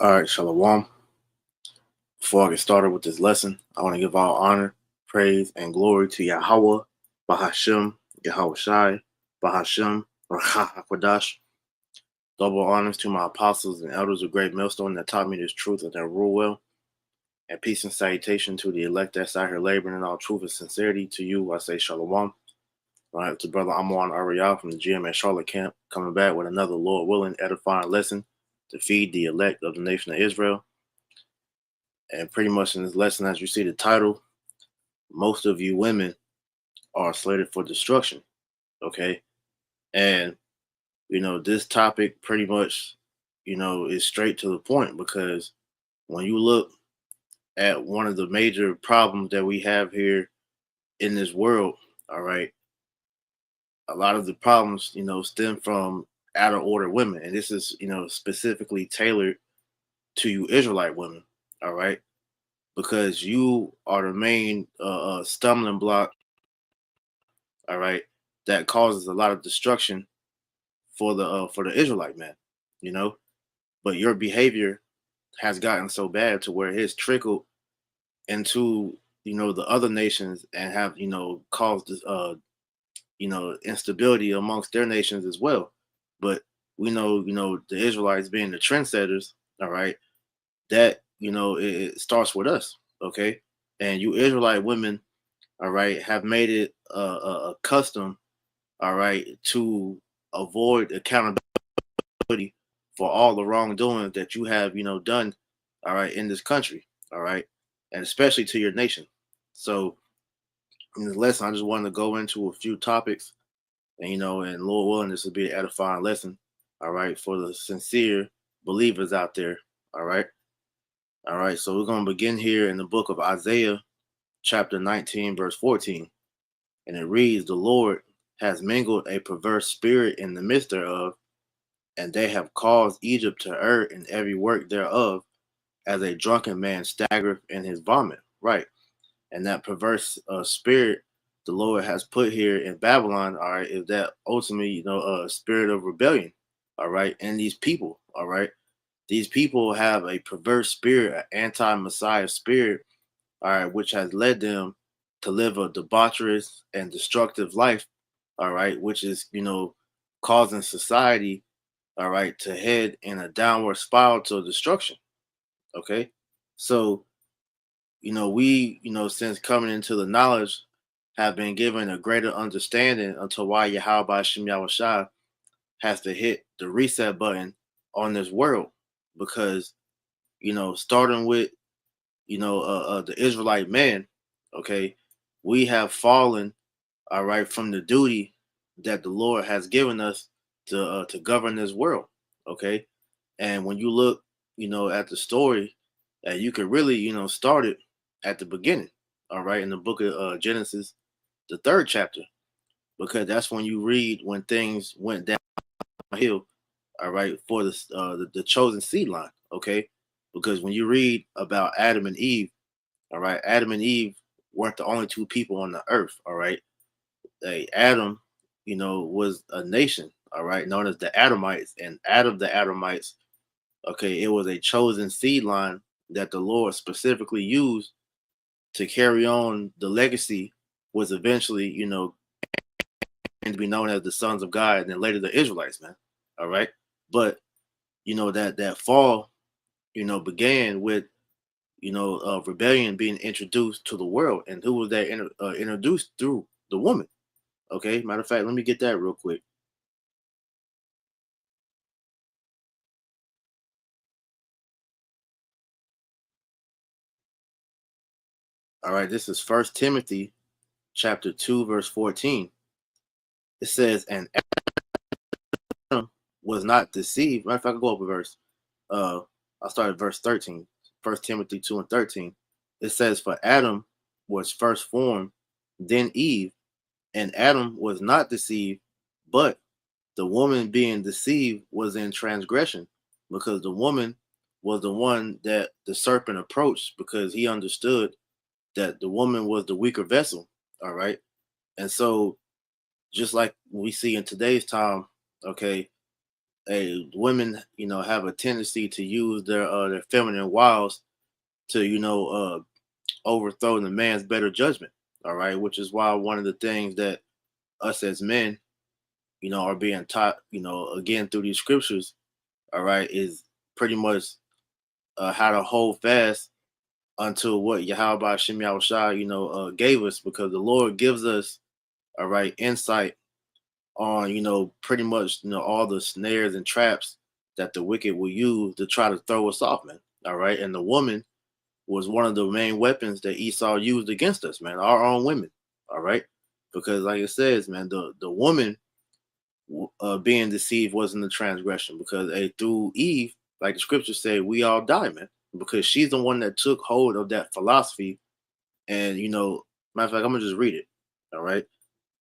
All right, Shalom. Before I get started with this lesson, I want to give all honor, praise, and glory to Yahweh, Bahashem, Yahweh Shai, Bahashem, Rakha HaKodash. Double honors to my apostles and elders of Great Millstone that taught me this truth and that rule well. And peace and salutation to the elect that's out here laboring in all truth and sincerity. To you, I say Shalom. All right, to Brother Amon Ariel from the GMS Charlotte camp, coming back with another Lord willing, edifying lesson to feed the elect of the nation of Israel. And pretty much in this lesson, as you see the title, most of you women are slated for destruction. Okay. And, this topic pretty much, is straight to the point because when you look at one of the major problems that we have here in this world, all right, a lot of the problems, stem from out of order women. And this is, specifically tailored to you Israelite women. All right. Because you are the main stumbling block, all right, that causes a lot of destruction for the Israelite man, you know. But your behavior has gotten so bad to where it's trickled into the other nations and have caused instability amongst their nations as well. But we know the Israelites being the trendsetters, all right, that it starts with us, okay, and you Israelite women, all right, have made it a custom, all right, to avoid accountability for all the wrongdoing that you have, done, all right, in this country, all right, and especially to your nation. So in this lesson, I just wanted to go into a few topics, and and Lord willing, this will be an edifying lesson, all right, for the sincere believers out there, all right. All right, so we're going to begin here in the book of Isaiah, chapter 19, verse 14. And it reads, "The Lord has mingled a perverse spirit in the midst thereof, and they have caused Egypt to err in every work thereof, as a drunken man staggereth in his vomit." Right. And that perverse spirit the Lord has put here in Babylon, all right, is that ultimately, spirit of rebellion, all right, and these people, all right. These people have a perverse spirit, an anti-Messiah spirit, all right, which has led them to live a debaucherous and destructive life, all right, which is, causing society, all right, to head in a downward spiral to destruction. Okay. So, we, since coming into the knowledge, have been given a greater understanding unto why Yahweh Shem Yahushua has to hit the reset button on this world. Because, starting with the Israelite man, okay, we have fallen, all right, from the duty that the Lord has given us to govern this world, okay. And when you look, at the story, you could really, start it at the beginning, all right, in the book of Genesis, the third chapter, because that's when you read when things went downhill, all right, for the chosen seed line, okay. Because when you read about Adam and Eve, all right, Adam and Eve weren't the only two people on the earth, all right. Adam, was a nation, all right, known as the Adamites, and out of the Adamites, okay, it was a chosen seed line that the Lord specifically used to carry on the legacy, was eventually, and to be known as the sons of God, and then later the Israelites, man. All right. But that fall, began with rebellion being introduced to the world. And who was that introduced through? The woman. Okay. Matter of fact, let me get that real quick. All right. This is First Timothy chapter 2, verse 14. It says, "And Adam was not deceived." Matter of fact, I go up a verse. I'll start at verse 13. First Timothy 2 and 13. It says, "For Adam was first formed, then Eve, and Adam was not deceived, but the woman being deceived was in transgression, because the woman was the one that the serpent approached, because he understood that the woman was the weaker vessel." All right. And so, just like we see in today's time, okay, women, have a tendency to use their feminine wiles to, overthrow the man's better judgment. All right, which is why one of the things that us as men, are being taught, again through these scriptures, all right, is pretty much how to hold fast until what Yahweh Shem Yahushua, gave us, because the Lord gives us, all right, insight on, pretty much, all the snares and traps that the wicked will use to try to throw us off, man. All right. And the woman was one of the main weapons that Esau used against us, man, our own women. All right. Because like it says, man, the woman being deceived wasn't the transgression, because through Eve, like the scriptures say, we all die, man, because she's the one that took hold of that philosophy. And, matter of fact, I'm going to just read it. All right.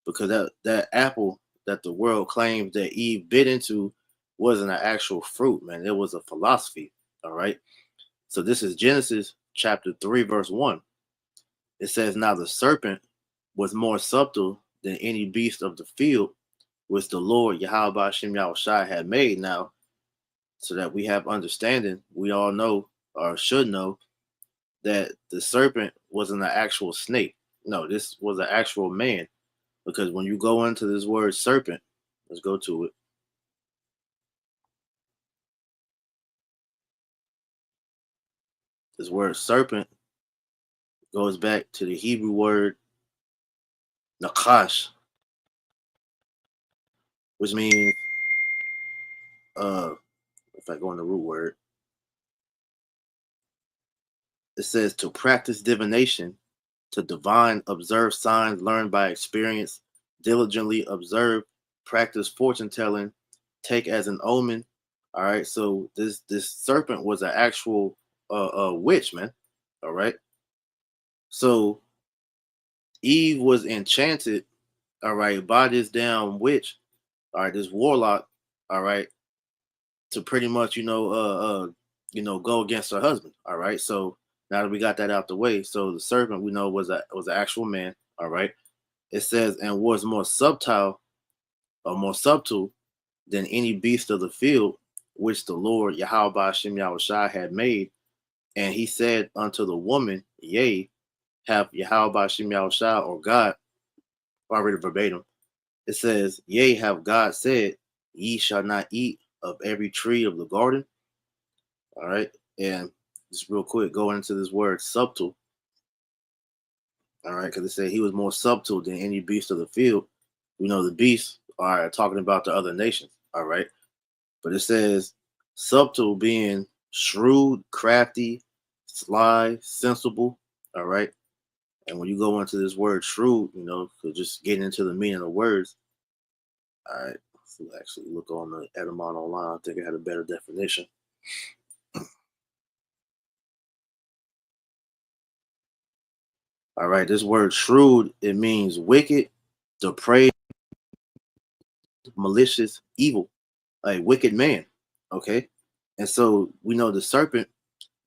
Because that apple that the world claims that Eve bit into wasn't an actual fruit, man. It was a philosophy. All right. So this is Genesis chapter 3, verse 1. It says, "Now the serpent was more subtle than any beast of the field, which the Lord Yahweh Shem Yahushai had made." Now, so that we have understanding, we all know, or should know, that the serpent wasn't an actual snake. No, this was an actual man. Because when you go into this word serpent, let's go to it. This word serpent goes back to the Hebrew word nakash, which means, uh, if I go in the root word, it says to practice divination, to divine, observe signs learned by experience, diligently observe, practice fortune telling, take as an omen. All right, so this serpent was an actual witch, man. All right, so Eve was enchanted, all right, by this damn witch, all right, this warlock, all right, to pretty much, go against her husband. All right. So now that we got that out the way, so the serpent we know was an actual man. All right. It says, and was more subtle than any beast of the field which the Lord Yahweh Shem Yahushai had made. And he said unto the woman, yea, have Yahweh Shem Yahushai, or God, already verbatim. It says, yea, have God said, ye shall not eat of every tree of the garden. All right. And just real quick, going into this word subtle. All right. Because it said he was more subtle than any beast of the field. We know the beasts are talking about the other nations. All right. But it says subtle being shrewd, crafty, sly, sensible. All right. And when you go into this word shrewd, so just getting into the meaning of words. All right. Let's actually look on the etymon online. I think it had a better definition. All right, this word shrewd, it means wicked, depraved, malicious, evil, a wicked man. Okay. And so we know the serpent,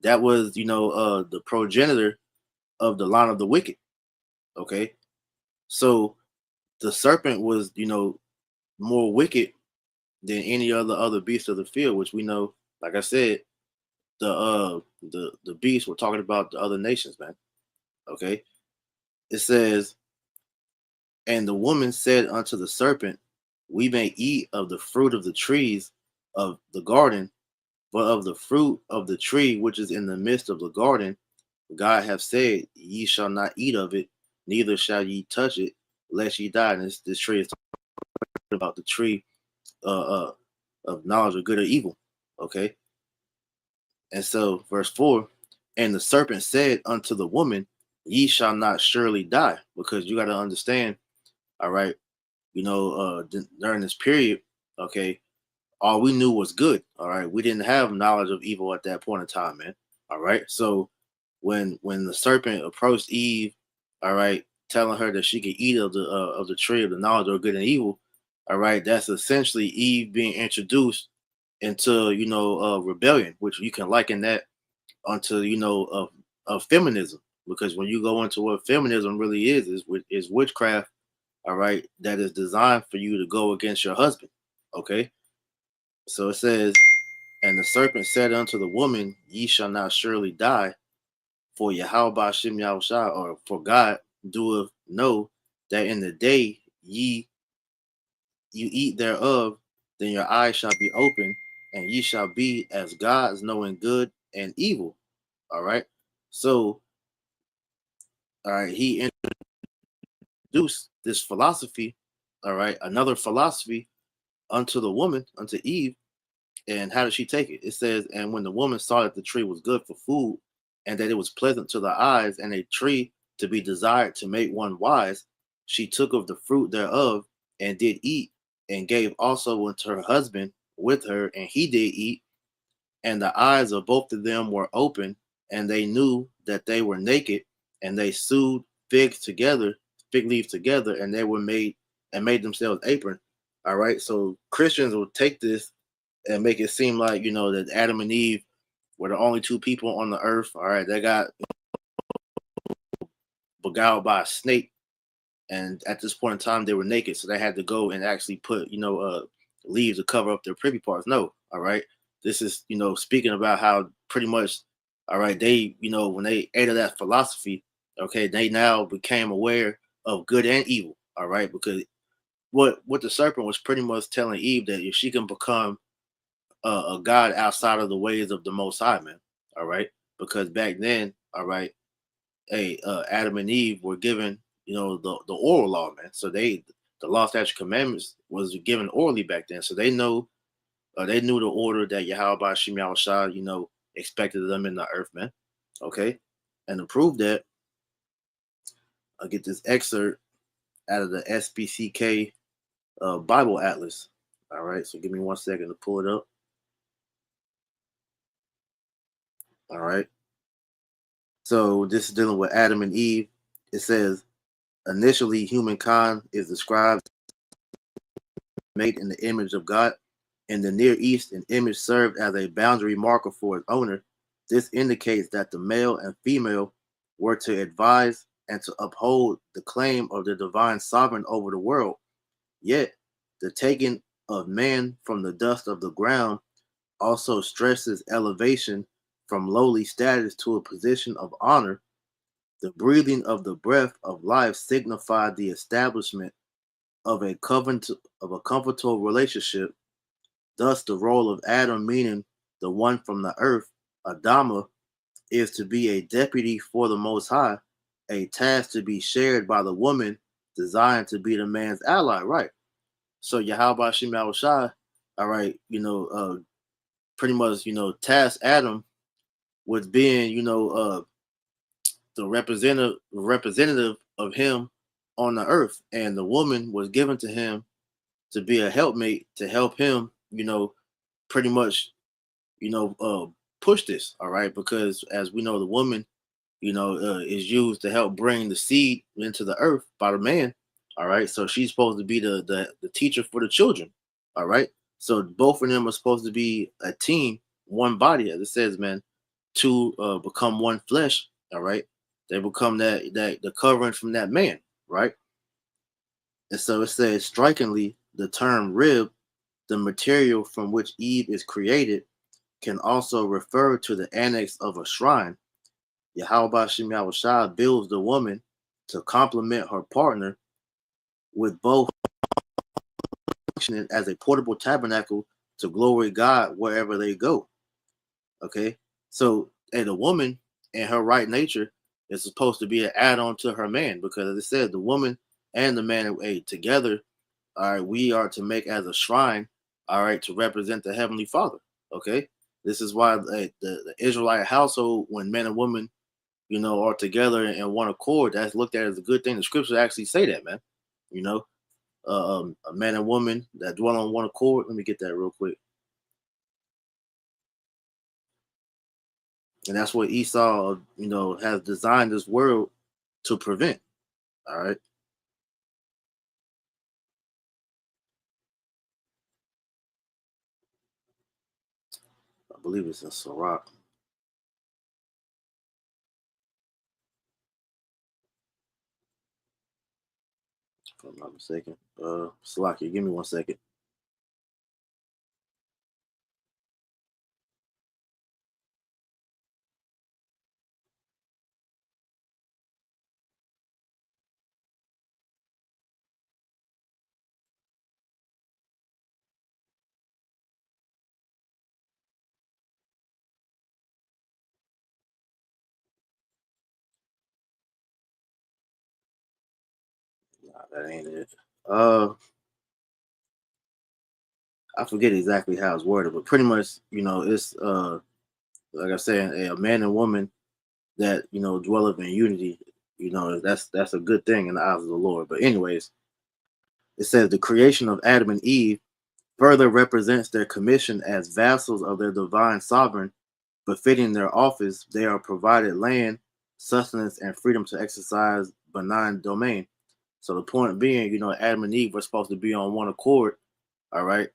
that was, the progenitor of the line of the wicked. Okay. So the serpent was, more wicked than any other beast of the field, which we know, like I said, the beast, we're talking about the other nations, man. Okay. It says, and the woman said unto the serpent, we may eat of the fruit of the trees of the garden, but of the fruit of the tree which is in the midst of the garden, God hath said, ye shall not eat of it, neither shall ye touch it, lest ye die. And this tree is talking about the tree uh, uh, of knowledge of good or evil. Okay. And so, verse 4, and the serpent said unto the woman, ye shall not surely die. Because you got to understand, all right, during this period, okay, all we knew was good. All right, we didn't have knowledge of evil at that point in time, man. All right, so when the serpent approached Eve, all right, telling her that she could eat of the tree of the knowledge of good and evil, all right, that's essentially Eve being introduced into rebellion, which you can liken that onto of feminism, because when you go into what feminism really is witchcraft, all right, that is designed for you to go against your husband. Okay. So it says, and the serpent said unto the woman, Ye shall not surely die, for Yahweh Shem Yahushua, or for God doeth know that in the day ye you eat thereof, then your eyes shall be open, and ye shall be as gods, knowing good and evil. All right. So, all right, he introduced this philosophy, all right, another philosophy unto the woman, unto Eve. And how did she take it? It says, and when the woman saw that the tree was good for food, and that it was pleasant to the eyes, and a tree to be desired to make one wise, she took of the fruit thereof, and did eat, and gave also unto her husband with her, and he did eat. And the eyes of both of them were open, and they knew that they were naked, and they sewed fig leaves together, and they were made themselves apron. All right. So Christians will take this and make it seem like, that Adam and Eve were the only two people on the earth. All right, they got beguiled by a snake, and at this point in time, they were naked, so they had to go and actually put, leaves to cover up their privy parts. No, all right, this is, speaking about how pretty much, all right, they, when they ate of that philosophy, okay, they now became aware of good and evil. All right, because what the serpent was pretty much telling Eve, that if she can become a God outside of the ways of the Most High, man. All right, because back then, all right, Adam and Eve were given, the oral law, man. So the law, statute, commandments was given orally back then. So they knew the order that Yahweh Shem Yahushua, expected them in the earth, man. Okay, and to prove that, I'll get this excerpt out of the SBCK Bible Atlas. All right, so give me 1 second to pull it up. All right. So this is dealing with Adam and Eve. It says, initially, humankind is described made in the image of God. In the Near East, an image served as a boundary marker for its owner. This indicates that the male and female were to advise and to uphold the claim of the divine sovereign over the world. Yet, the taking of man from the dust of the ground also stresses elevation from lowly status to a position of honor. The breathing of the breath of life signified the establishment of a covenant of a comfortable relationship. Thus, the role of Adam, meaning the one from the earth, Adama, is to be a deputy for the Most High, a task to be shared by the woman, designed to be the man's ally. Right. So Yahweh Shem Shai, all right, pretty much, tasked Adam with being, the representative of him on the earth, and the woman was given to him to be a helpmate to help him, pretty much, you know, uh, push this. All right, because as we know, the woman, is used to help bring the seed into the earth by the man. All right, so she's supposed to be the teacher for the children. All right, so both of them are supposed to be a team, one body, as it says, man, to become one flesh. All right, they become that the covering from that man, right? And so it says, strikingly, the term rib, the material from which Eve is created, can also refer to the annex of a shrine. Yahweh Shem Yahushua builds the woman to complement her partner, with both functioning as a portable tabernacle to glory God wherever they go. Okay, so and the woman in her right nature is supposed to be an add-on to her man, because as I said, the woman and the man, together, all right, we are to make as a shrine, all right, to represent the Heavenly Father. Okay, this is why the Israelite household, when men and women, are together in one accord, that's looked at as a good thing. The scriptures actually say that, man. You know, a man and woman that dwell on one accord. Let me get that real quick. And that's what Esau, has designed this world to prevent. All right. I believe it's in Sirach, if I'm not mistaken. Salaki, give me 1 second. That ain't it. Uh, I forget exactly how it's worded, but pretty much, it's like I said, a man and woman that dwelleth in unity. That's a good thing in the eyes of the Lord. But anyways, it says the creation of Adam and Eve further represents their commission as vassals of their divine sovereign, befitting their office. They are provided land, sustenance, and freedom to exercise benign domain. So the point being, Adam and Eve were supposed to be on one accord, all right,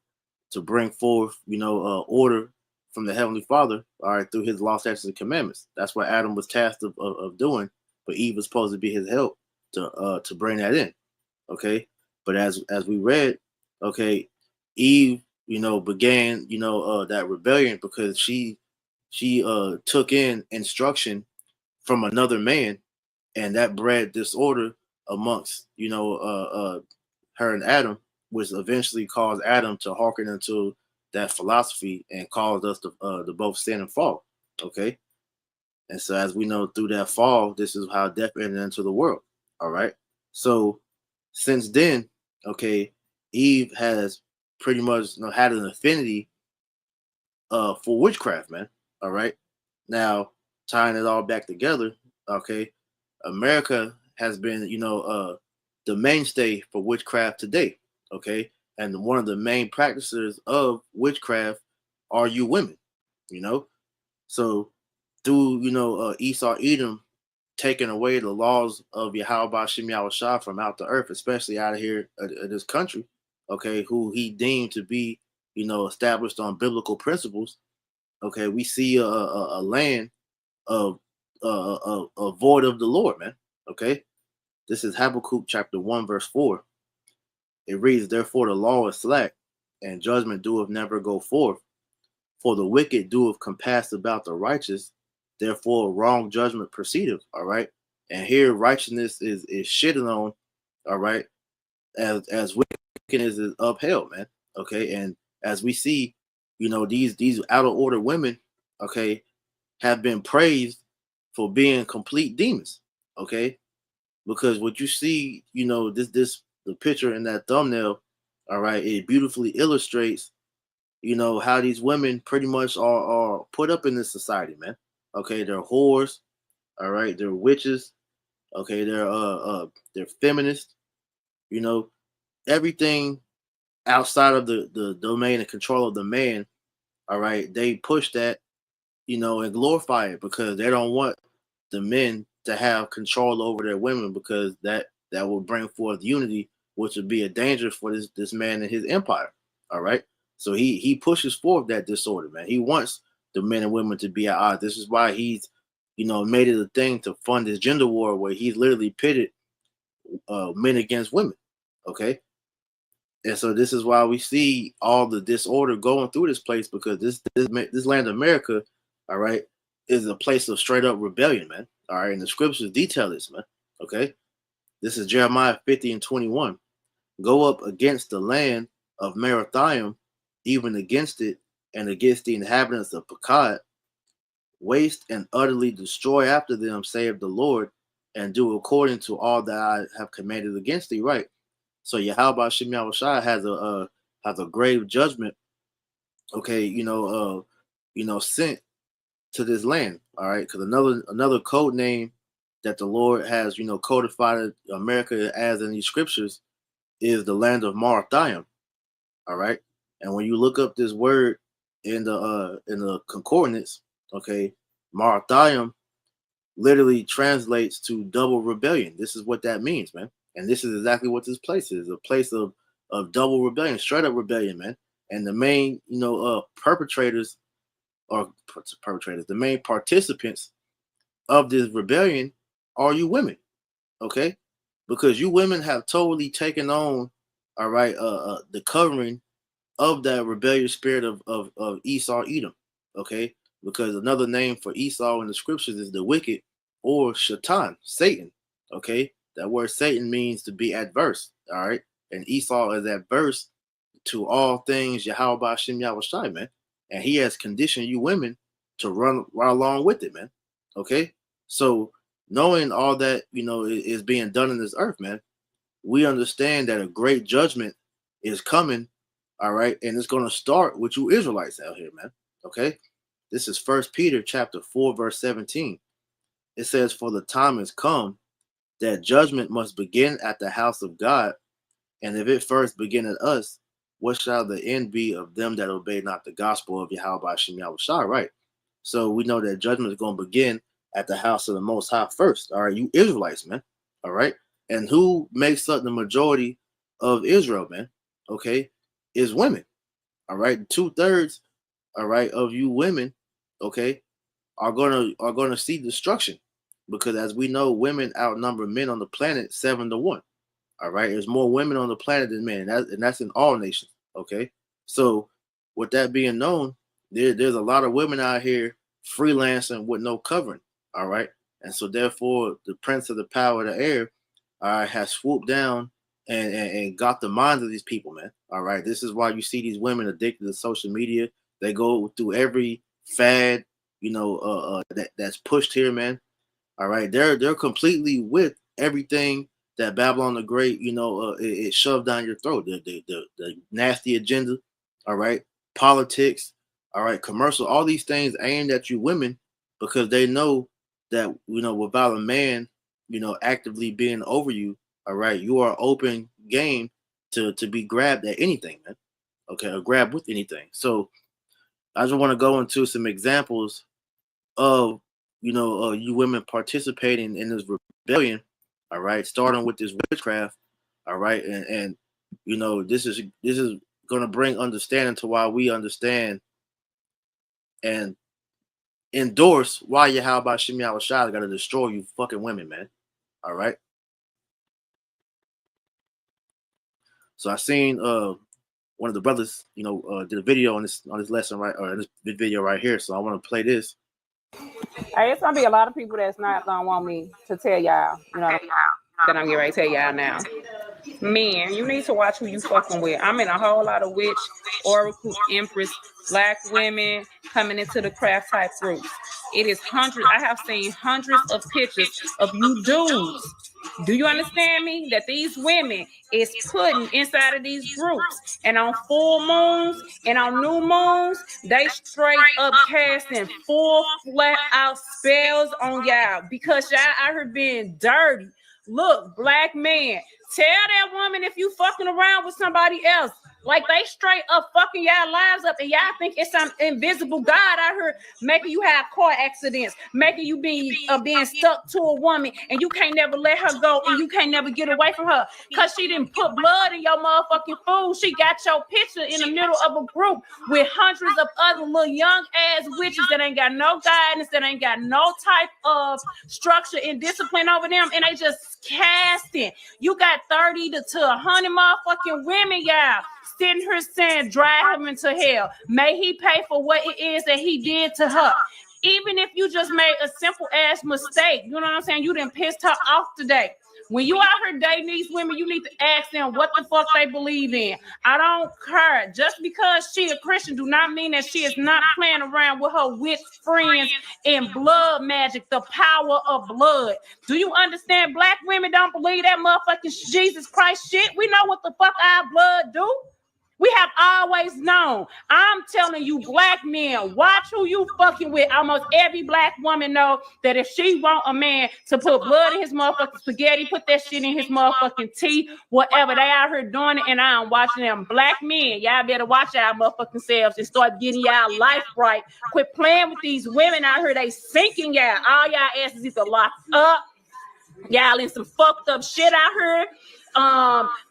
to bring forth, order from the Heavenly Father, all right, through his law, statutes, and commandments. That's what Adam was tasked of doing, but Eve was supposed to be his help to bring that in. Okay. But as we read, okay, Eve, began, that rebellion because she took in instruction from another man, and that bred disorder amongst her and Adam, which eventually caused Adam to hearken into that philosophy and caused us to both sin and fall. Okay, and so as we know through that fall, this is how death entered into the world. All right, so since then, okay, Eve has pretty much had an affinity for witchcraft, man. All right. Now, tying it all back together, okay, America has been, the mainstay for witchcraft today. Okay. And one of the main practices of witchcraft are you women, you know. So through, Esau Edom taking away the laws of Yahweh Shem Shah from out the earth, especially out of here of this country, okay, who he deemed to be, established on biblical principles. Okay, we see a land of void of the Lord, man. Okay, this is Habakkuk chapter 1, verse 4. It reads, therefore the law is slack, and judgment doeth never go forth. For the wicked doeth compass about the righteous, therefore wrong judgment proceedeth. All right. And here righteousness is shitted on, all right, as wickedness is upheld, man. Okay. And as we see, these out of order women, okay, have been praised for being complete demons. Okay. Because what you see, this the picture in that thumbnail, all right, it beautifully illustrates how these women pretty much are put up in this society, man. Okay, they're whores, all right, they're witches, okay, they're feminists, you know, everything outside of the domain and control of the man, all right, they push that, and glorify it because they don't want the men to have control over their women because that will bring forth unity, which would be a danger for this man and his empire. All right. So he pushes forth that disorder, man. He wants the men and women to be at odds. This is why he's, made it a thing to fund this gender war where he's literally pitted men against women. Okay. And so this is why we see all the disorder going through this place because this land of America, all right, is a place of straight up rebellion, man. All right, and the scriptures detail this, man. Okay, this is Jeremiah 50 and 21. Go up against the land of Merathaim, even against it, and against the inhabitants of Pekod, waste and utterly destroy after them, save the Lord, and do according to all that I have commanded against thee. Right. So Yahweh Shem Shai has a grave judgment, okay, sent to this land. All right, because another code name that the Lord has, codified America as in these scriptures is the land of Marathiam. All right. And when you look up this word in the concordance, okay, Marathiam literally translates to double rebellion. This is what that means, man. And this is exactly what this place is, a place of double rebellion, straight up rebellion, man. And the main, perpetrators or perpetrators, the main participants of this rebellion are you women, okay? Because you women have totally taken on, all right, the covering of that rebellious spirit of Esau Edom, okay? Because another name for Esau in the scriptures is the wicked or Shaitan, Satan, okay? That word Satan means to be adverse, all right? And Esau is adverse to all things Yahweh Shem Shai, man. And he has conditioned you women to run right along with it, man. Okay? So knowing all that, is being done in this earth, man, we understand that a great judgment is coming, all right, and it's going to start with you Israelites out here, man. Okay, this is First Peter chapter 4, verse 17. It says, "For the time has come that judgment must begin at the house of God, and if it first begin at us, what shall the end be of them that obey not the gospel of Yahweh Hashem Yahushua?" Right. So we know that judgment is going to begin at the house of the Most High first. All right, you Israelites, man. All right, and who makes up the majority of Israel, man? Okay, is women. All right, 2/3, all right, of you women, okay, are gonna see destruction, because as we know, women outnumber men on the planet 7-1. All right, there's more women on the planet than men, and that's in all nations. Okay, so with that being known, there's a lot of women out here freelancing with no covering. All right, and so therefore, the prince of the power of the air, all right, has swooped down and got the minds of these people, man. All right, this is why you see these women addicted to social media. They go through every fad, that's pushed here, man. All right, they're completely with everything that Babylon the Great, it shoved down your throat. The nasty agenda, all right, politics, all right, commercial, all these things aimed at you women, because they know that without a man, actively being over you, all right, you are open game to be grabbed at anything, man. Okay, or grabbed with anything. So I just want to go into some examples of you women participating in this rebellion, all right, starting with this witchcraft, all right, and this is going to bring understanding to why we understand and endorse why Yahweh Shem Yahushua got to destroy you fucking women, man. All right. So I seen one of the brothers, did a video on this lesson, right, or this video right here. So I want to play this. Hey, it's gonna be a lot of people that's not gonna want me to tell y'all, that I'm getting ready to tell y'all now. Men, you need to watch who you fucking with. I'm in a whole lot of witch, oracle, empress, black women coming into the craft type groups. It is hundreds. I have seen hundreds of pictures of you dudes. Do you understand me? That these women is putting inside of these groups, and on full moons and on new moons, they straight up casting full flat out spells on y'all, because y'all out here being dirty. Look, black man, tell that woman if you fucking around with somebody else. Like, they straight up fucking y'all lives up, and y'all think it's some invisible God out here making you have car accidents, making you being stuck to a woman, and you can't never let her go, and you can't never get away from her because she didn't put blood in your motherfucking food. She got your picture in the middle of a group with hundreds of other little young ass witches that ain't got no guidance, that ain't got no type of structure and discipline over them, and they just casting. You got 30 to 100 motherfucking women, y'all, sitting here saying, drive him into hell. May he pay for what it is that he did to her. Even if you just made a simple ass mistake, you know what I'm saying? You done pissed her off today. When you out here dating these women, you need to ask them what the fuck they believe in. I don't care. Just because she a Christian do not mean that she is not playing around with her witch friends and blood magic, the power of blood. Do you understand? Black women don't believe that motherfucking Jesus Christ shit. We know what the fuck our blood do. We have always known. I'm telling you, black men, watch who you fucking with. Almost every black woman know that if she want a man to put blood in his motherfucking spaghetti, put that shit in his motherfucking tea, whatever, they out here doing it, and I'm watching them. Black men, y'all better watch y'all motherfucking selves and start getting y'all life right. Quit playing with these women out here. They sinking y'all. All y'all asses either locked up. Y'all in some fucked up shit out here.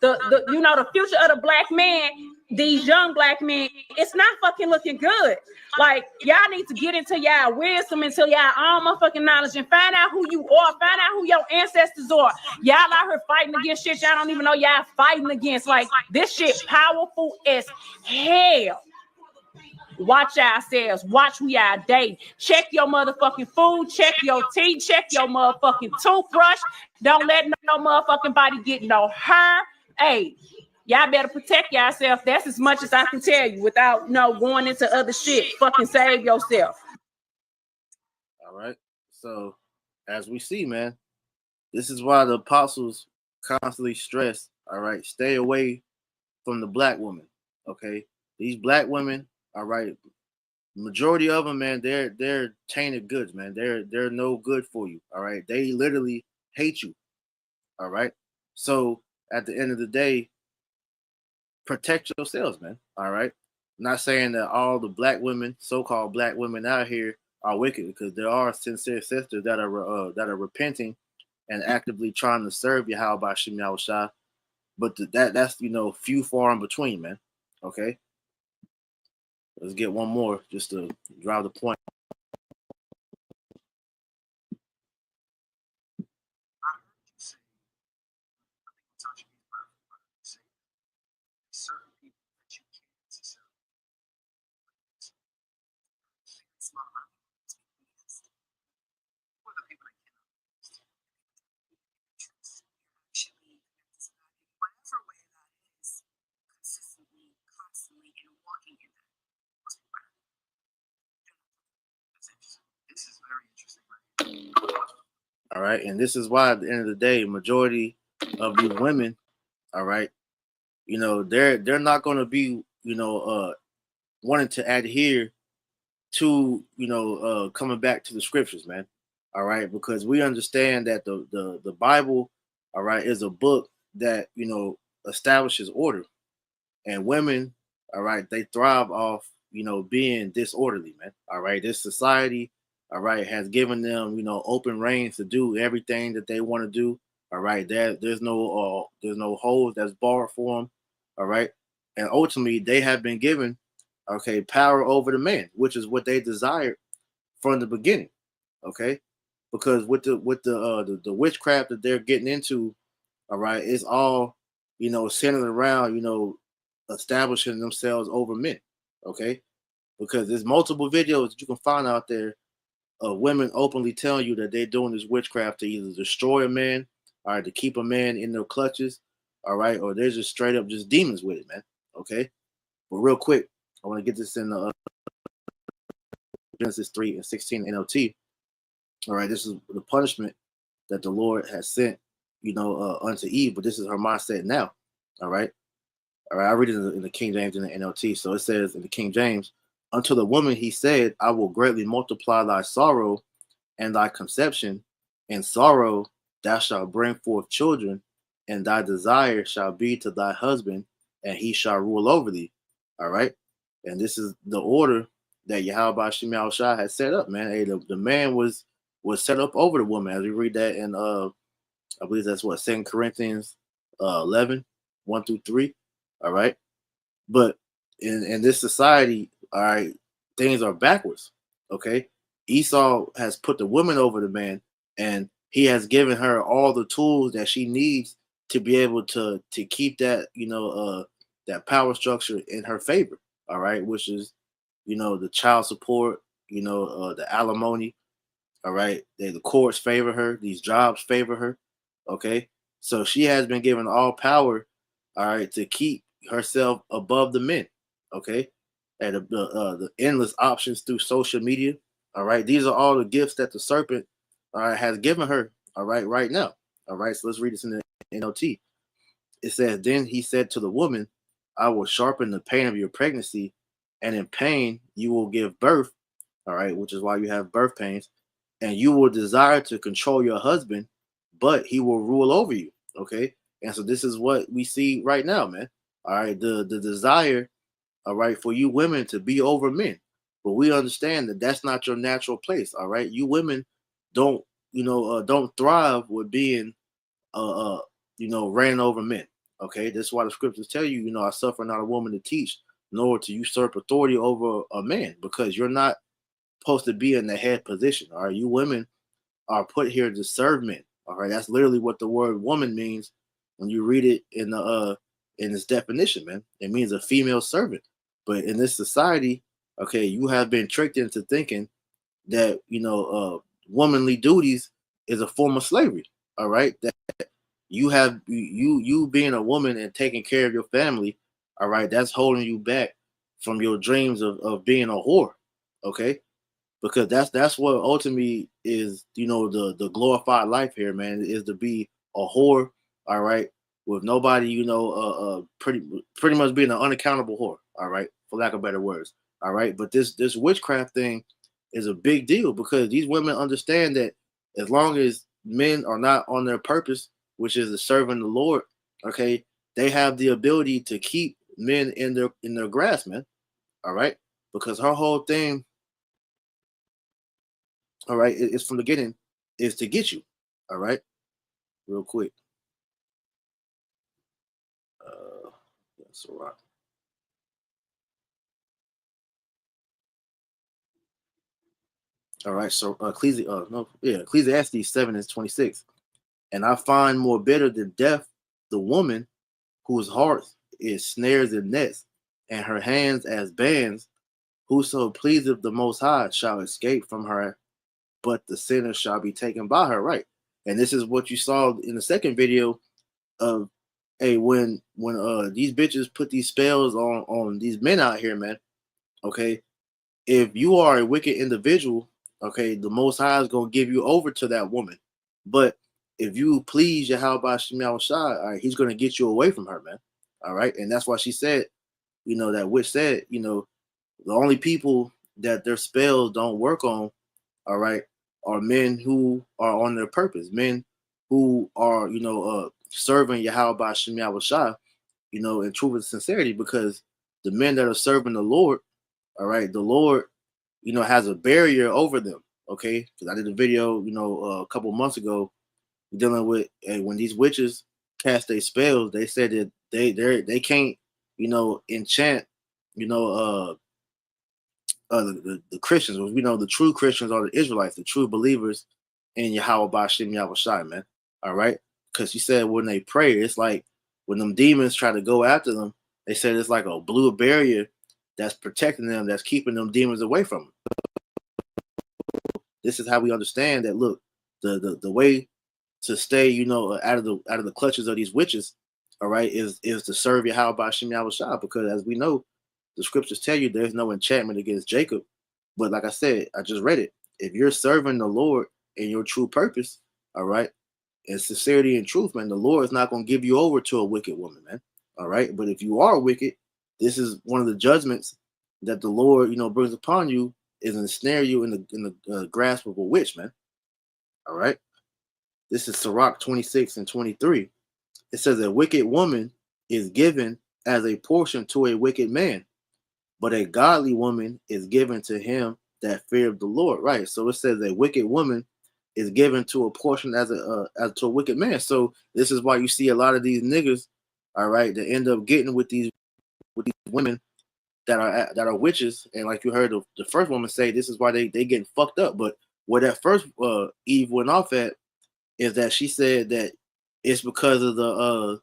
The future of the black man, these young black men, it's not fucking looking good. Like, y'all need to get into y'all wisdom, into y'all own motherfucking knowledge, and find out who you are, find out who your ancestors are. Y'all out here fighting against shit y'all don't even know y'all fighting against. Like, this shit powerful as hell. Watch yourselves. Watch who y'all dating. Check your motherfucking food. Check your teeth. Check your motherfucking toothbrush. Don't let no motherfucking body get no hair. Hey, y'all better protect yourself. That's as much as I can tell you without going into other shit. Fucking save yourself. All right. So as we see, man, this is why the apostles constantly stressed. All right, stay away from the black woman. Okay, these black women. All right, majority of them, man, they're tainted goods, man. They're no good for you. All right, they literally hate you. All right, so at the end of the day, protect yourselves, man. All right. I'm not saying that all the black women, so-called black women out here, are wicked, because there are sincere sisters that are repenting and actively trying to serve Yahweh Shem Shah. But that's few far in between, man. Okay, let's get one more just to drive the point. All right, and this is why at the end of the day, majority of these women, all right, they're not going to be wanting to adhere to coming back to the scriptures, man. All right, because we understand that the Bible, all right, is a book that establishes order, and women, all right, they thrive off being disorderly, man. All right, this society, all right, has given them open reins to do everything that they want to do. All right, there's no holes that's barred for them. All right, and ultimately they have been given power over the man, which is what they desired from the beginning. Okay, because with the witchcraft that they're getting into, all right, it's all centered around establishing themselves over men. Okay, because there's multiple videos that you can find out there of women openly telling you that they're doing this witchcraft to either destroy a man, all right, to keep a man in their clutches, all right, or they're just straight up just demons with it, man. Okay, but real quick, I want to get this in Genesis 3:16 NLT. All right, this is the punishment that the Lord has sent, unto Eve, but this is her mindset now. All right. All right, I read it in the King James and the NLT. So it says in the King James, unto the woman he said, I will greatly multiply thy sorrow and thy conception. In sorrow thou shalt bring forth children, and thy desire shall be to thy husband, and he shall rule over thee. All right. And this is the order that Yahweh Shem Shah had set up, man. Hey, the man was set up over the woman, as we read that in I believe that's what 2 Corinthians 11, 1 through 3. All right. But in this society, all right, things are backwards. Okay. Esau has put the woman over the man, and he has given her all the tools that she needs to be able to keep that, that power structure in her favor. All right, which is, the child support, the alimony. All right. The courts favor her, these jobs favor her. Okay. So she has been given all power, all right, to keep herself above the men. Okay. And the endless options through social media. All right. These are all the gifts that the serpent, all right, has given her. All right now. All right. So let's read this in the NLT. It says, then he said to the woman, I will sharpen the pain of your pregnancy, and in pain you will give birth. All right. Which is why you have birth pains, and you will desire to control your husband, but he will rule over you. Okay. And so this is what we see right now, man. All right. The desire, all right, for you women to be over men. But we understand that that's not your natural place. All right. You women don't, don't thrive with being, reigning over men. Okay. That's why the scriptures tell you, I suffer not a woman to teach, nor to usurp authority over a man, because you're not supposed to be in the head position. All right. You women are put here to serve men. All right, that's literally what the word woman means when you read it in its definition, man. It means a female servant. But in this society, okay, you have been tricked into thinking that womanly duties is a form of slavery. All right, that you being a woman and taking care of your family. All right, that's holding you back from your dreams of being a whore. Okay, because that's what ultimately is the glorified life here, man, is to be a whore, all all right, with nobody, pretty much being an unaccountable whore, all right, for lack of better words, all right. But this witchcraft thing is a big deal because these women understand that as long as men are not on their purpose, which is to serving the Lord, okay, they have the ability to keep men in their grasp, man, all right, because her whole thing, all right, is from the beginning is to get you, all right, real quick. That's all right. All right, so Ecclesiastes 7:26. And I find more bitter than death the woman whose heart is snares and nets, and her hands as bands. Whoso pleaseth the Most High shall escape from her, but the sinner shall be taken by her. Right, and this is what you saw in the second video of, hey, when these bitches put these spells on these men out here, man. Okay, if you are a wicked individual, okay, the Most High is gonna give you over to that woman. But if you please Yahweh Shem Shai, all right, he's gonna get you away from her, man. All right, and that's why she said, that witch said, the only people that their spells don't work on, all right, are men who are on their purpose, men who are, serving Yahweh Shem Shai, in truth and sincerity, because the men that are serving the Lord, all right, the Lord, has a barrier over them. Okay, because I did a video, a couple months ago dealing with when these witches cast their spells. They said that they can't, enchant, you know, the Christians. We know the true Christians are the Israelites, the true believers in Yahweh Bashim Yahweh Shai, man. All right, because you said when they pray, it's like when them demons try to go after them. They said it's like a blue barrier that's protecting them, that's keeping them demons away from them. This is how we understand that. Look, the way to stay, out of the clutches of these witches, all right, is to serve Yahweh Bashim Yahweh Shai, because as we know, the scriptures tell you there's no enchantment against Jacob. But like I said, I just read it. If you're serving the Lord in your true purpose, all right, in sincerity and truth, man, the Lord is not going to give you over to a wicked woman, man. All right. But if you are wicked, this is one of the judgments that the Lord, brings upon you, is ensnare you in the grasp of a witch, man. All right. This is Sirach 26:23. It says a wicked woman is given as a portion to a wicked man, but a godly woman is given to him that fear the Lord. Right. So it says a wicked woman is given to a portion as to a wicked man. So this is why you see a lot of these niggas, all right, that end up getting with these women that are witches. And like you heard the first woman say, this is why they getting fucked up. But where that first Eve went off at is that she said that it's because of the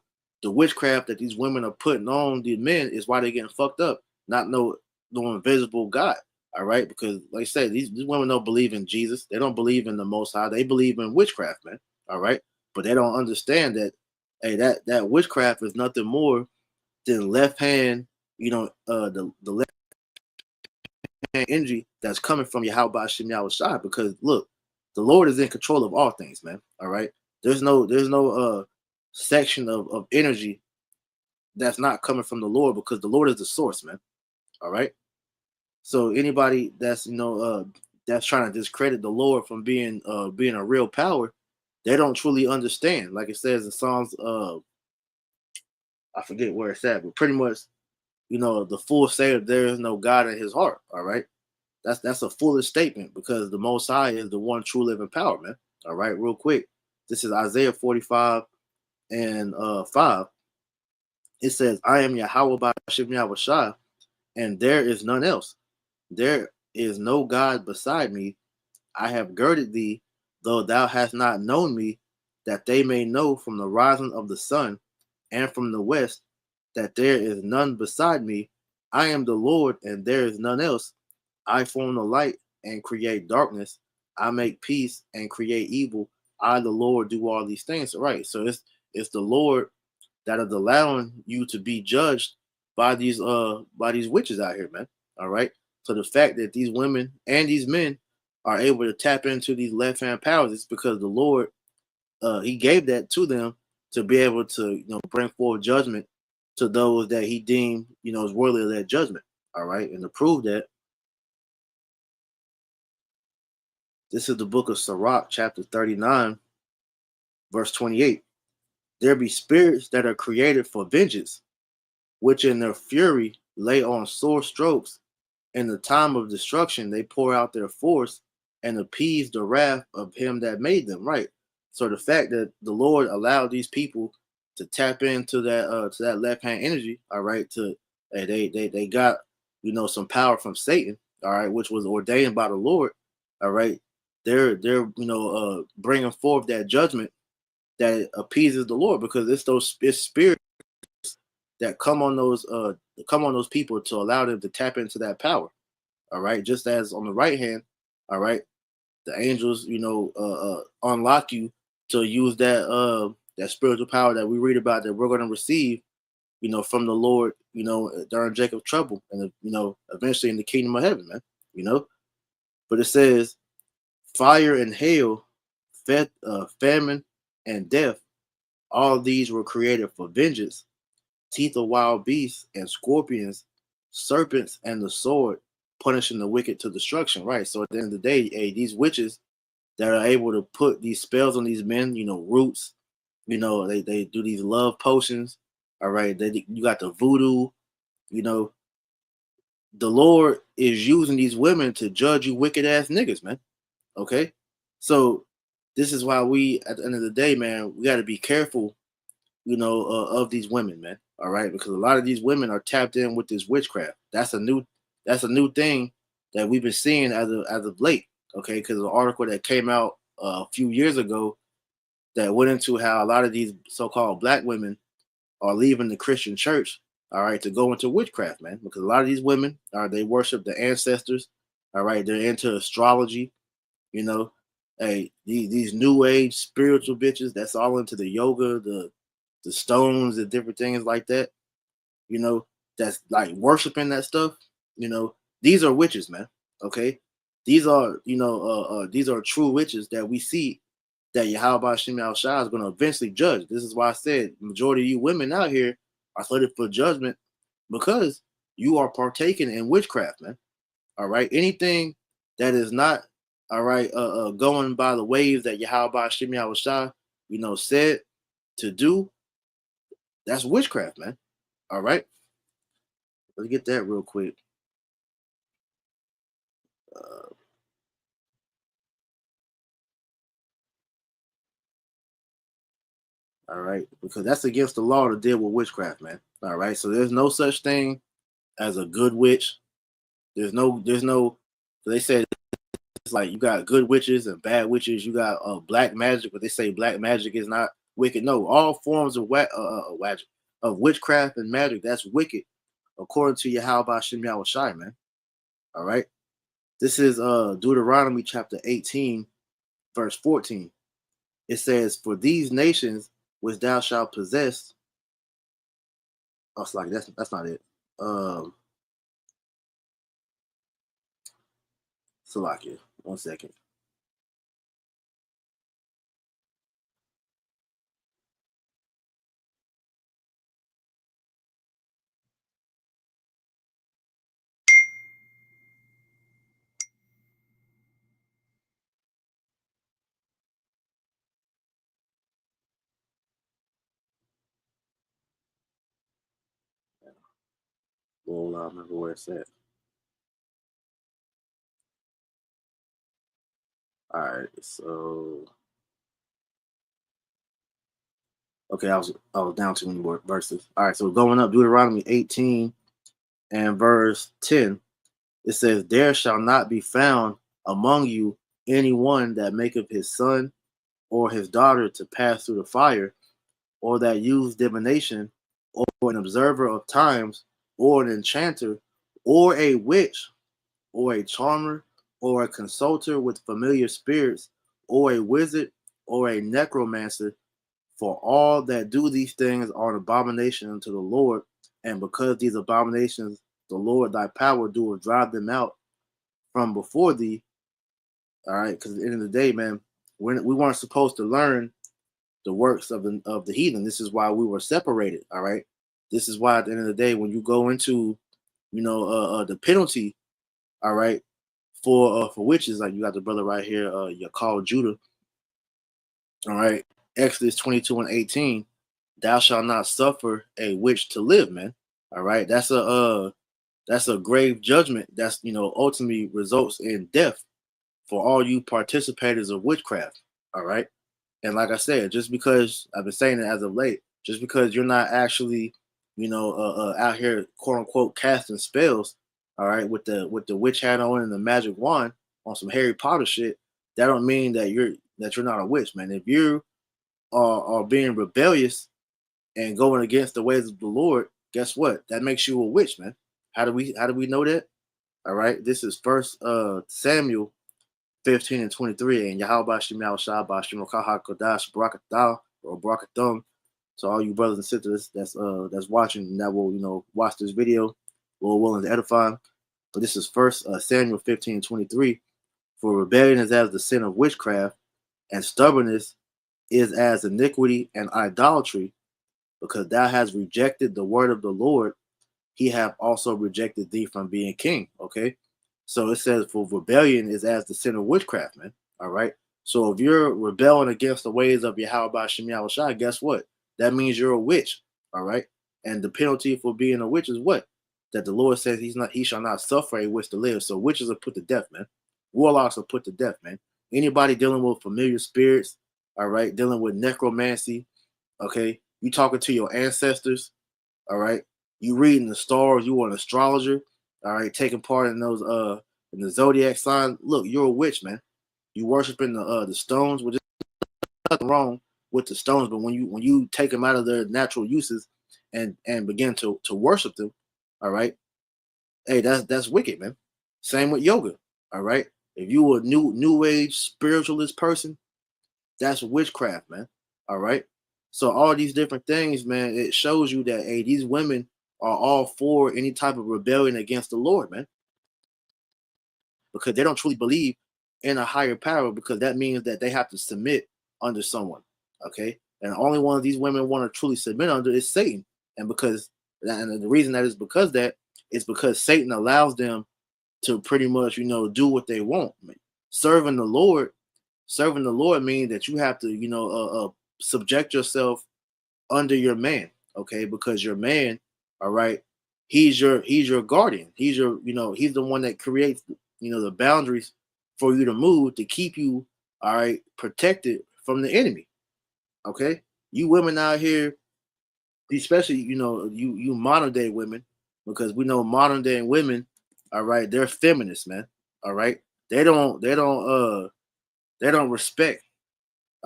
witchcraft that these women are putting on these men is why they're getting fucked up, not no invisible God. All right, because like I said, these women don't believe in Jesus. They don't believe in the Most High. They believe in witchcraft, man. All right, but they don't understand that, hey, that witchcraft is nothing more than left hand, the left hand energy that's coming from Yahweh Shem Yahweh Shai. Because look, the Lord is in control of all things, man. All right, there's no section of energy that's not coming from the Lord, because the Lord is the source, man. All right. So anybody that's trying to discredit the Lord from being a real power, they don't truly understand. Like it says in Psalms, I forget where it's at, but pretty much, the fool saith there is no God in his heart. All right, that's a foolish statement, because the Most High is the one true living power, man. All right, real quick, this is Isaiah 45 and 5. It says, "I am Yahweh B'Shem Yahweh Shai, and there is none else. There is no God beside me. I have girded thee, though thou hast not known me, that they may know from the rising of the sun and from the west that there is none beside me. I am the Lord, and there is none else. I form the light and create darkness. I make peace and create evil. I, the Lord, do all these things." Right. So it's the Lord that is allowing you to be judged by these witches out here, man. All right. So the fact that these women and these men are able to tap into these left hand powers is because the Lord, he gave that to them to be able to bring forth judgment to those that he deemed is worthy of that judgment. All right, and to prove that, this is the book of Sirach, chapter 39, verse 28. There be spirits that are created for vengeance, which in their fury lay on sore strokes. In the time of destruction, they pour out their force and appease the wrath of him that made them. Right. So the fact that the Lord allowed these people to tap into that left hand energy, all right, they got some power from Satan, all right, which was ordained by the Lord, all right. They're bringing forth that judgment that appeases the Lord, because it's spirits that come on those people to allow them to tap into that power. All right, just as on the right hand, all right, the angels, unlock you to use that spiritual power that we read about that we're going to receive, from the Lord, during Jacob's trouble, and eventually in the kingdom of heaven, man. But it says, fire and hail, famine and death, all these were created for vengeance. Teeth of wild beasts and scorpions, serpents and the sword, punishing the wicked to destruction. Right. So at the end of the day, hey, these witches that are able to put these spells on these men, roots, they do these love potions. All right. You got the voodoo, the Lord is using these women to judge you wicked ass niggas, man. Okay. So this is why we, at the end of the day, man, we got to be careful, of these women, man. All right, because a lot of these women are tapped in with this witchcraft. That's a new thing that we've been seeing as of late. Okay, because the article that came out a few years ago that went into how a lot of these so-called black women are leaving the Christian church, all right, to go into witchcraft, man. Because a lot of these women they worship the ancestors, all right. They're into astrology, Hey, these new age spiritual bitches. That's all into the yoga, the stones and different things like that, that's like worshiping that stuff, these are witches, man. Okay. These are, these are true witches that we see that Yahweh Shem Al Shah is going to eventually judge. This is why I said majority of you women out here are slated for judgment, because you are partaking in witchcraft, man. All right. Anything that is not, all right, going by the ways that Yahweh Shem Al Shah, said to do, that's witchcraft, man. All right. Let's get that real quick. All right. Because that's against the law to deal with witchcraft, man. All right. So there's no such thing as a good witch. There's no, they say it's like you got good witches and bad witches. You got black magic, but they say black magic is not wicked. No, all forms of of witchcraft and magic, that's wicked, according to Yahweh Shem Yahushai, man. All right. This is Deuteronomy chapter 18, verse 14. It says, for these nations which thou shalt possess. Oh, it's like that's not it. Salakia. 1 second. Well, I remember where it's at. All right, so okay, I was down to many more verses. All right, so going up Deuteronomy 18 and verse 10, it says, there shall not be found among you anyone that maketh his son or his daughter to pass through the fire, or that use divination, or an observer of times, or an enchanter, or a witch, or a charmer, or a consulter with familiar spirits, or a wizard, or a necromancer. For all that do these things are an abomination unto the Lord, and because these abominations the Lord thy power doeth drive them out from before thee. All right, because at the end of the day, man, we weren't supposed to learn the works of the heathen. This is why we were separated. All right. This is why at the end of the day, when you go into, the penalty, all right, for witches, like you got the brother right here, you called Judah, all right, Exodus 22:18, thou shalt not suffer a witch to live, man. All right, that's a grave judgment. That's ultimately results in death for all you participators of witchcraft. All right. And like I said, just because I've been saying it as of late, just because you're not actually, out here quote unquote casting spells, all right, with the witch hat on and the magic wand on some Harry Potter shit, that don't mean that you're not a witch, man. If you are being rebellious and going against the ways of the Lord, guess what? That makes you a witch, man. How do we know that? All right, this is First Samuel 15:23, and Yahweh Shemal Shabbat Shemokah Kodash Barakathah or Barakathum. So all you brothers and sisters that's watching and that will watch this video, Lord willing to edify. But this is First Samuel 15:23. For rebellion is as the sin of witchcraft, and stubbornness is as iniquity and idolatry, because thou hast rejected the word of the Lord, he have also rejected thee from being king. Okay. So it says, for rebellion is as the sin of witchcraft, man. All right. So if you're rebelling against the ways of Yahweh Shem Shai, guess what? That means you're a witch. All right. And the penalty for being a witch is what? That the Lord says he shall not suffer a witch to live. So witches are put to death, man. Warlocks are put to death, man. Anybody dealing with familiar spirits, all right, dealing with necromancy, okay, you talking to your ancestors, all right, you reading the stars, you an astrologer, all right, taking part in those in the zodiac sign. Look, you're a witch, man. You worshiping the stones, which is nothing wrong with the stones, but when you take them out of their natural uses and begin to worship them, all right, hey, that's wicked, man. Same with yoga, all right. If you a new age spiritualist person, that's witchcraft, man. All right. So all these different things, man, it shows you that hey, these women are all for any type of rebellion against the Lord, man, because they don't truly believe in a higher power, because that means that they have to submit under someone. Okay. And the only one of these women want to truly submit under is Satan. And the reason that is because that is because Satan allows them to pretty much, do what they want. Man. Serving the Lord, serving the Lord means that you have to, subject yourself under your man, okay? Because your man, all right, he's your guardian. He's the one that creates, the boundaries for you to move to keep you, all right, protected from the enemy. Okay, you women out here, especially you modern day women, because we know modern day women, all right, they're feminists, man. All right, they don't respect,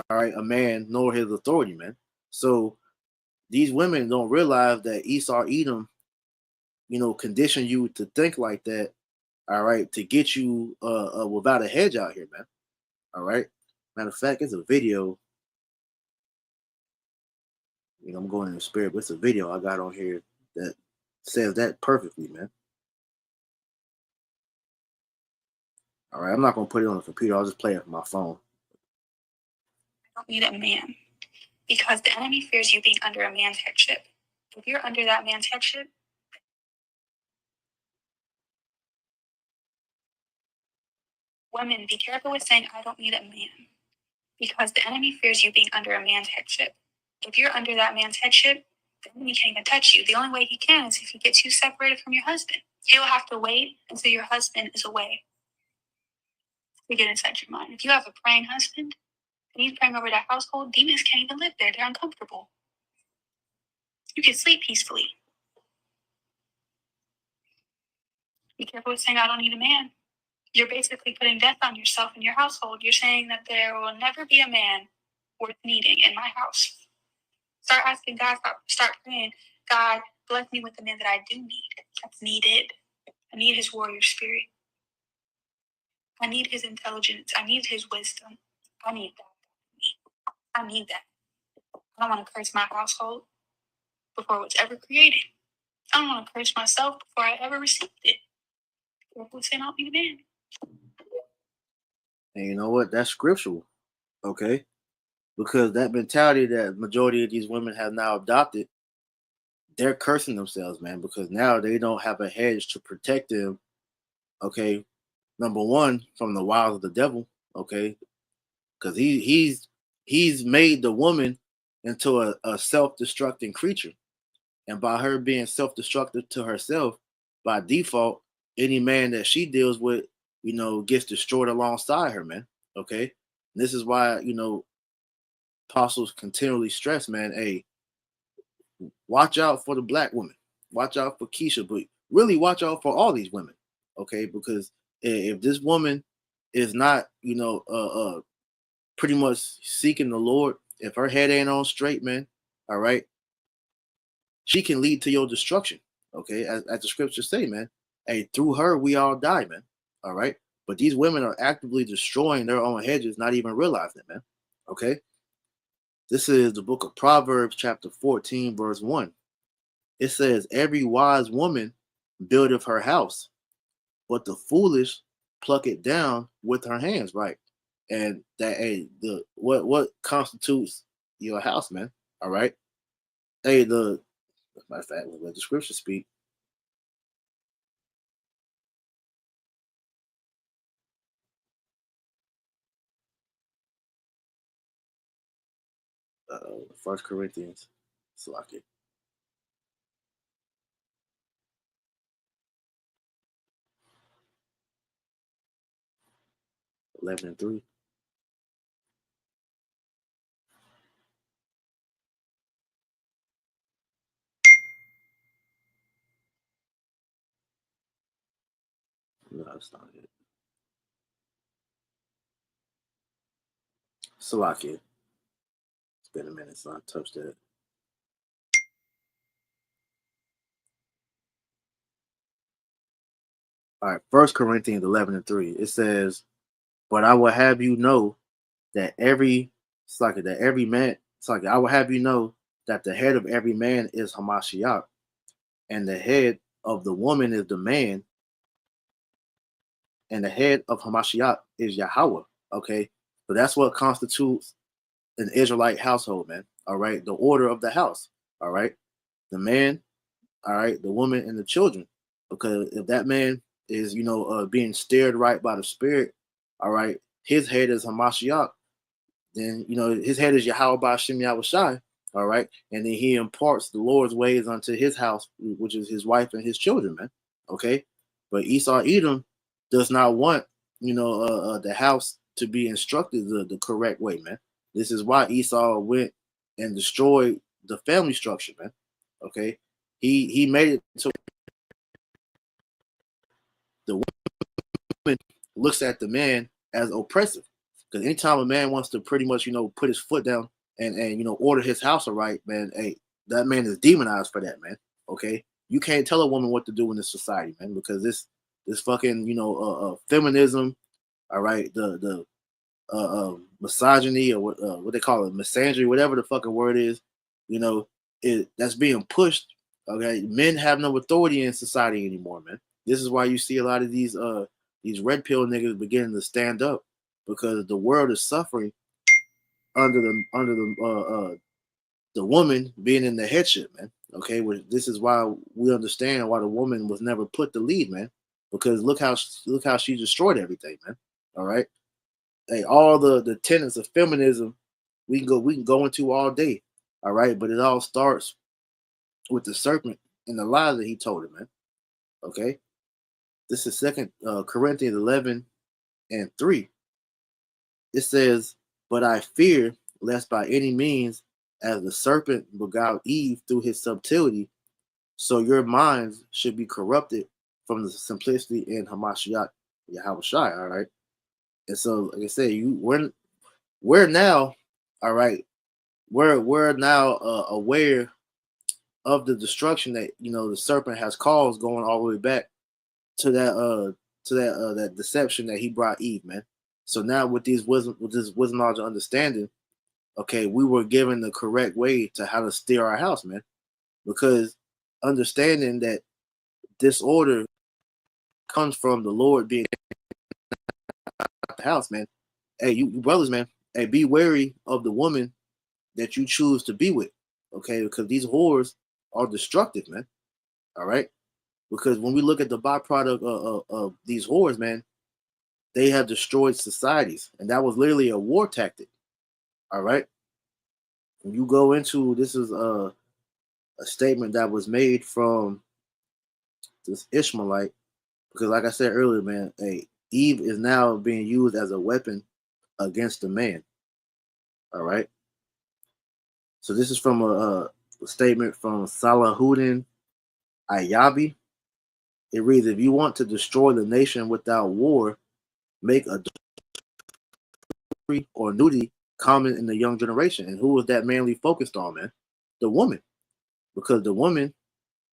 all right, a man nor his authority, man. So these women don't realize that Esau Edom, condition you to think like that, all right, to get you without a hedge out here, man. All right. Matter of fact, it's a video. I'm going in the spirit, but it's a video I got on here that says that perfectly, man. All right, I'm not gonna put it on the computer. I'll just play it from my phone. I don't need a man because the enemy fears you being under a man's headship. If you're under that man's headship, women, be careful with saying, I don't need a man, because the enemy fears you being under a man's headship. If you're under that man's headship, the enemy can't even touch you. The only way he can is if he gets you separated from your husband. He'll have to wait until your husband is away to get inside your mind. If you have a praying husband and he's praying over that household, demons can't even live there. They're uncomfortable. You can sleep peacefully. Be careful with saying, I don't need a man. You're basically putting death on yourself and your household. You're saying that there will never be a man worth needing in my house. Start asking God, start praying, God, bless me with the man that I do need, that's needed. I need his warrior spirit. I need his intelligence. I need his wisdom. I need that. I need that. I don't want to curse my household before it was ever created. I don't want to curse myself before I ever received it. People say, I don't need a man. And you know what? That's scriptural. Okay. because that mentality that majority of these women have now adopted, they're cursing themselves, man, because now they don't have a hedge to protect them. Okay, number one, from the wiles of the devil. Okay, because he's made the woman into a self-destructing creature, and by her being self-destructive to herself, by default, any man that she deals with, gets destroyed alongside her, man. Okay, and this is why apostles continually stress, man, hey, watch out for the black woman, watch out for Keisha, but really watch out for all these women, okay? Because if this woman is not, pretty much seeking the Lord, if her head ain't on straight, man, all right, she can lead to your destruction, okay? As the scriptures say, man, hey, through her we all die, man, all right? But these women are actively destroying their own hedges, not even realizing it, man, okay? This is the book of Proverbs, chapter 14, verse 1. It says, every wise woman buildeth her house, but the foolish pluck it down with her hands, right? And that, hey, the what constitutes your house, man? All right. Hey, matter of fact, let the scripture speak. 1 Corinthians, Slacket. 11:3. No, that's not it. Slacket. It's been a minute since I touched that. All right, 1 Corinthians 11:3. It says, "But I will have you know that every man, it's like I will have you know that the head of every man is Hamashiach, and the head of the woman is the man, and the head of Hamashiach is Yahweh." Okay, so that's what constitutes an Israelite household, man. All right, the order of the house. All right, the man, all right, the woman, and the children. Because if that man is, being steered right by the Spirit, all right, his head is Hamashiach. Then his head is Yahweh Ba'Shem Yahushai, all right, and then he imparts the Lord's ways unto his house, which is his wife and his children, man. Okay, but Esau Edom does not want the house to be instructed the correct way, man. This is why Esau went and destroyed the family structure, man. Okay, he made it so the woman looks at the man as oppressive. Because anytime a man wants to pretty much, put his foot down and order his house right, man, hey, that man is demonized for that, man. Okay, you can't tell a woman what to do in this society, man, because this fucking feminism, all right, the misogyny, or what they call it, misandry, whatever the fucking word is, that's being pushed. Okay, men have no authority in society anymore, man. This is why you see a lot of these red pill niggas beginning to stand up, because the world is suffering under the woman being in the headship, man. Okay, this is why we understand why the woman was never put to lead, man. Because look how she destroyed everything, man. All right, hey, all the tenets of feminism we can go into all day. All right, but it all starts with the serpent and the lies that he told him, man. Okay, this is Second Corinthians 11:3. It says, "But I fear lest by any means, as the serpent beguiled Eve through his subtlety, so your minds should be corrupted from the simplicity in Hamashiach Yahweh Shai." All right, and so like I said, we're now, all right, we're now aware of the destruction that the serpent has caused, going all the way back to that deception that he brought Eve, man. So now with this wisdom, knowledge, and understanding, okay, we were given the correct way to how to steer our house, man. Because understanding that disorder comes from the Lord being at the house, man. Hey, you brothers, man. hey, be wary of the woman that you choose to be with, okay? Because these whores are destructive, man. All right, because when we look at the byproduct of these whores, man, they have destroyed societies, and that was literally a war tactic. All right, when you go into this is a statement that was made from this Ishmaelite, because like I said earlier, man, hey, Eve is now being used as a weapon against the man. All right, so this is from a statement from Salahuddin Ayabi. It reads, "If you want to destroy the nation without war, make adultery or nudity common in the young generation." And who was that mainly focused on, man? The woman. Because the woman,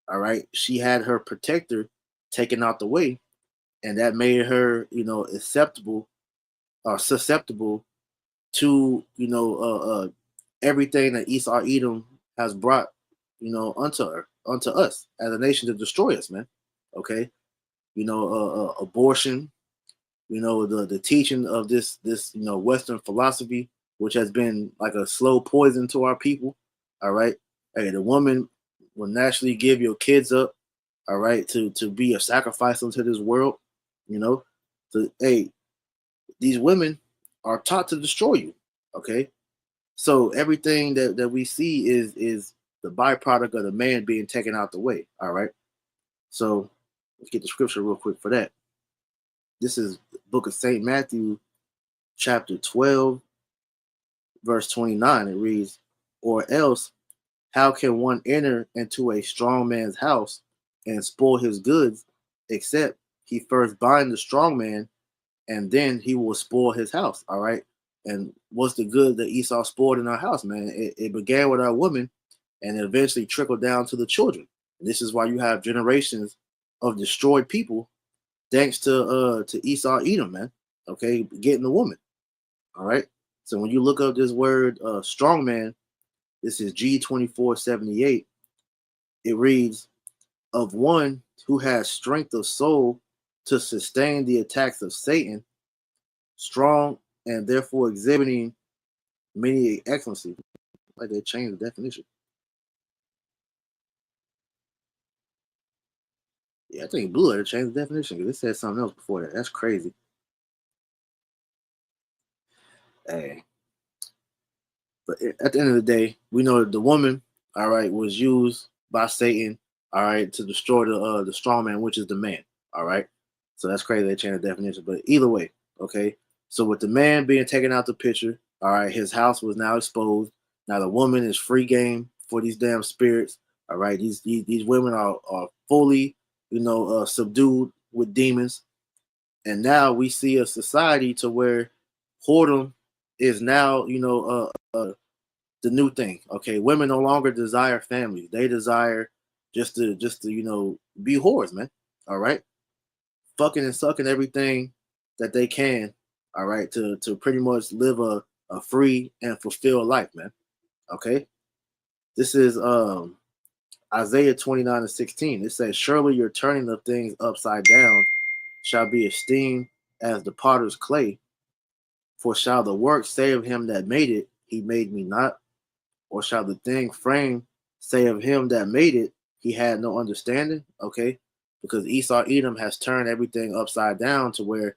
all right, she had her protector taken out the way, and that made her, acceptable or susceptible to, everything that Esau Edom has brought, unto her, unto us as a nation to destroy us, man. Okay, abortion, the teaching of this Western philosophy, which has been like a slow poison to our people. All right, hey, the woman will naturally give your kids up, all right, to be a sacrifice unto this world. So hey, these women are taught to destroy you. Okay, so everything that we see is the byproduct of the man being taken out the way. All right, so let's get the scripture real quick for that. This is the book of St. Matthew, chapter 12, verse 29. It reads, "Or else, how can one enter into a strong man's house and spoil his goods, except he first bind the strong man, and then he will spoil his house?" All right. And what's the good that Esau spoiled in our house, man? It began with our woman and eventually trickled down to the children. And this is why you have generations of destroyed people thanks to Esau Edom, man. Okay, getting the woman. All right. So when you look up this word strong man, this is G2478. It reads, "Of one who has strength of soul to sustain the attacks of Satan, strong and therefore exhibiting many excellency." Like they changed the definition. Yeah, I think Blue Letter changed the definition because it said something else before that. That's crazy. Hey. But at the end of the day, we know that the woman, all right, was used by Satan, all right, to destroy the strong man, which is the man, all right. So that's crazy they changed the definition. But either way, okay. So with the man being taken out the picture, all right, his house was now exposed. Now the woman is free game for these damn spirits. All right, these women are fully, subdued with demons, and now we see a society to where whoredom is now, the new thing. Okay, women no longer desire families; they desire just to be whores, man. All right, fucking and sucking everything that they can. All right, to pretty much live a free and fulfilled life, man. Okay, this is Isaiah 29:16. It says, "Surely your turning of things upside down shall be esteemed as the potter's clay. For shall the work say of him that made it, he made me not? Or shall the thing framed say of him that made it, he had no understanding?" Okay, because Esau Edom has turned everything upside down to where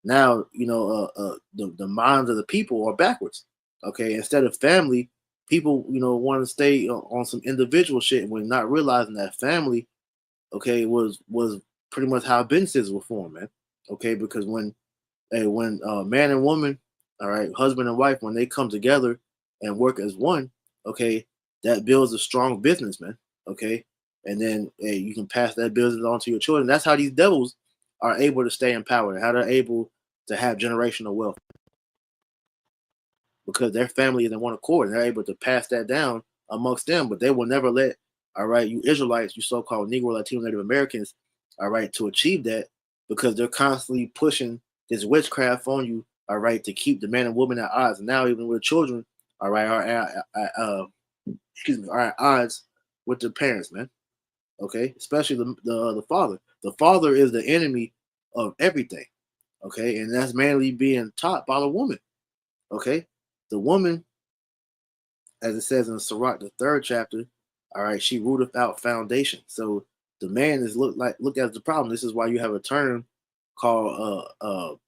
now the minds of the people are backwards. Okay, instead of family, people want to stay on some individual shit when not realizing that family, okay, was pretty much how businesses were formed, man. Okay, because when man and woman, all right, husband and wife, when they come together and work as one, okay, that builds a strong business, man. Okay, and then hey, you can pass that business on to your children. That's how these devils are able to stay in power, how they're able to have generational wealth because their family is in one accord and they're able to pass that down amongst them. But they will never let, all right, you Israelites, you so-called Negro, Latino, Native Americans, all right, to achieve that because they're constantly pushing this witchcraft on you, all right, to keep the man and woman at odds. And now even with children, all right, are are at odds with their parents, man. Okay, especially the father. The father is the enemy of everything. Okay, and that's mainly being taught by the woman. Okay, the woman, as it says in Sirach, the 3rd chapter, all right, she rooteth out foundation. So the man is look at the problem. This is why you have a term called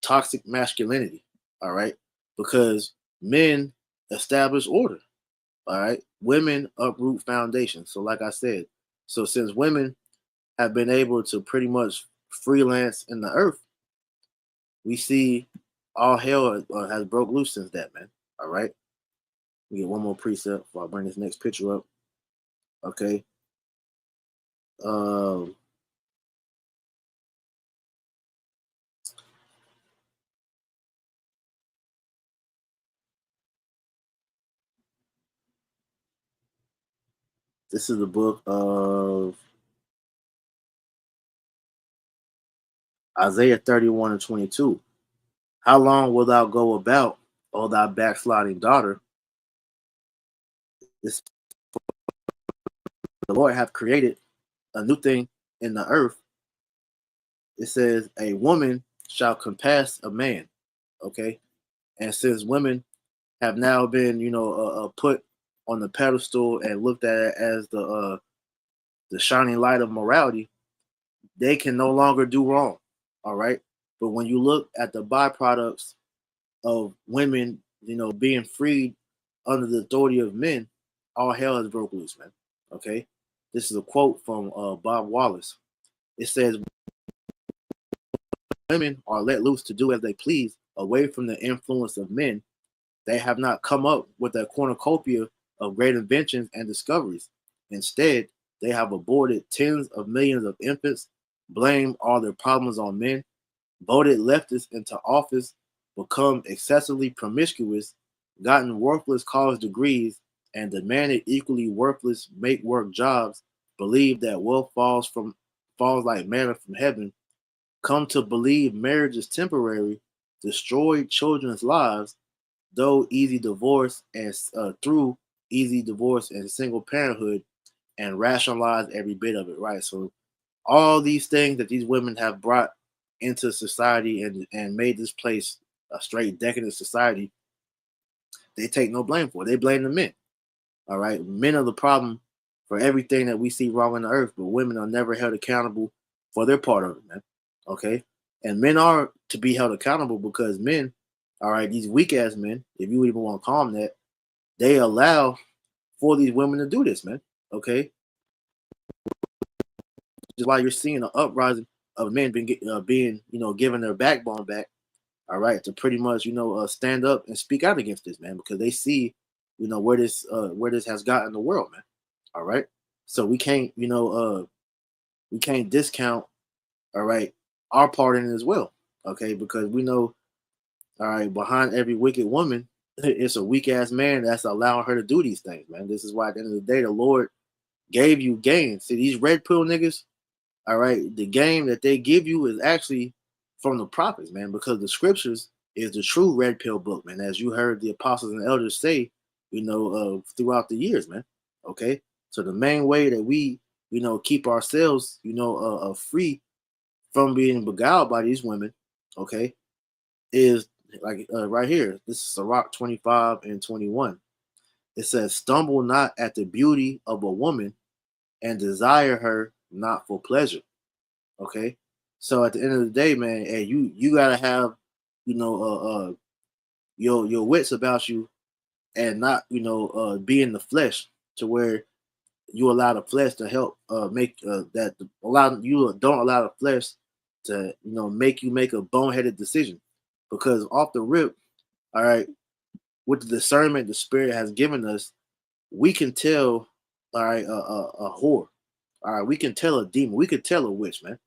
toxic masculinity. All right, because men establish order. All right, women uproot foundation. So like I said, so since women have been able to pretty much freelance in the earth, we see all hell has broke loose since that, man. All right, we get one more precept before I bring this next picture up. Okay. Um, this is the book of Isaiah 31 and 22. How long wilt thou go about, O thy backsliding daughter? This, the Lord hath created a new thing in the earth. It says, a woman shall compass a man. Okay. And since women have now been, put on the pedestal and looked at as the shining light of morality, they can no longer do wrong. All right. But when you look at the byproducts of women, being freed under the authority of men, all hell has broke loose, man. Okay. This is a quote from Bob Wallace. It says, women are let loose to do as they please, away from the influence of men. They have not come up with a cornucopia of great inventions and discoveries. Instead, they have aborted tens of millions of infants, blamed all their problems on men, voted leftists into office, become excessively promiscuous, gotten worthless college degrees, and demanded equally worthless make work jobs, believe that wealth falls like manna from heaven, come to believe marriage is temporary, destroy children's lives, though easy divorce and through easy divorce and single parenthood, and rationalize every bit of it, right? So all these things that these women have brought into society and made this place a straight decadent society, they take no blame for it. They blame the men. All right. Men are the problem for everything that we see wrong on the earth, but women are never held accountable for their part of it, man. Okay. And men are to be held accountable because men, all right, these weak ass men, if you even want to call them that, they allow for these women to do this, man. Okay. Which is why you're seeing an uprising of men being, given their backbone back, all right, to pretty much, stand up and speak out against this, man, because they see, where this has gotten the world, man. All right. So we can't discount, all right, our part in it as well. Okay, because we know, all right, behind every wicked woman, it's a weak ass man that's allowing her to do these things, man. This is why at the end of the day, the Lord gave you game. See, these red pill niggas, all right, the game that they give you is actually from the prophets, man, because the scriptures is the true red pill book, man, as you heard the apostles and elders say, throughout the years, man. Okay. So the main way that we, keep ourselves, free from being beguiled by these women, okay, is like right here. This is Sirach 25 and 21. It says, stumble not at the beauty of a woman and desire her not for pleasure. Okay. So at the end of the day, man, hey, you gotta have, your wits about you and not, be in the flesh to where you allow the flesh to help make that allow you don't allow the flesh to make you make a boneheaded decision, because off the rip, all right, with the discernment the spirit has given us, we can tell, all right, a whore, all right, we can tell a demon, we can tell a witch, man,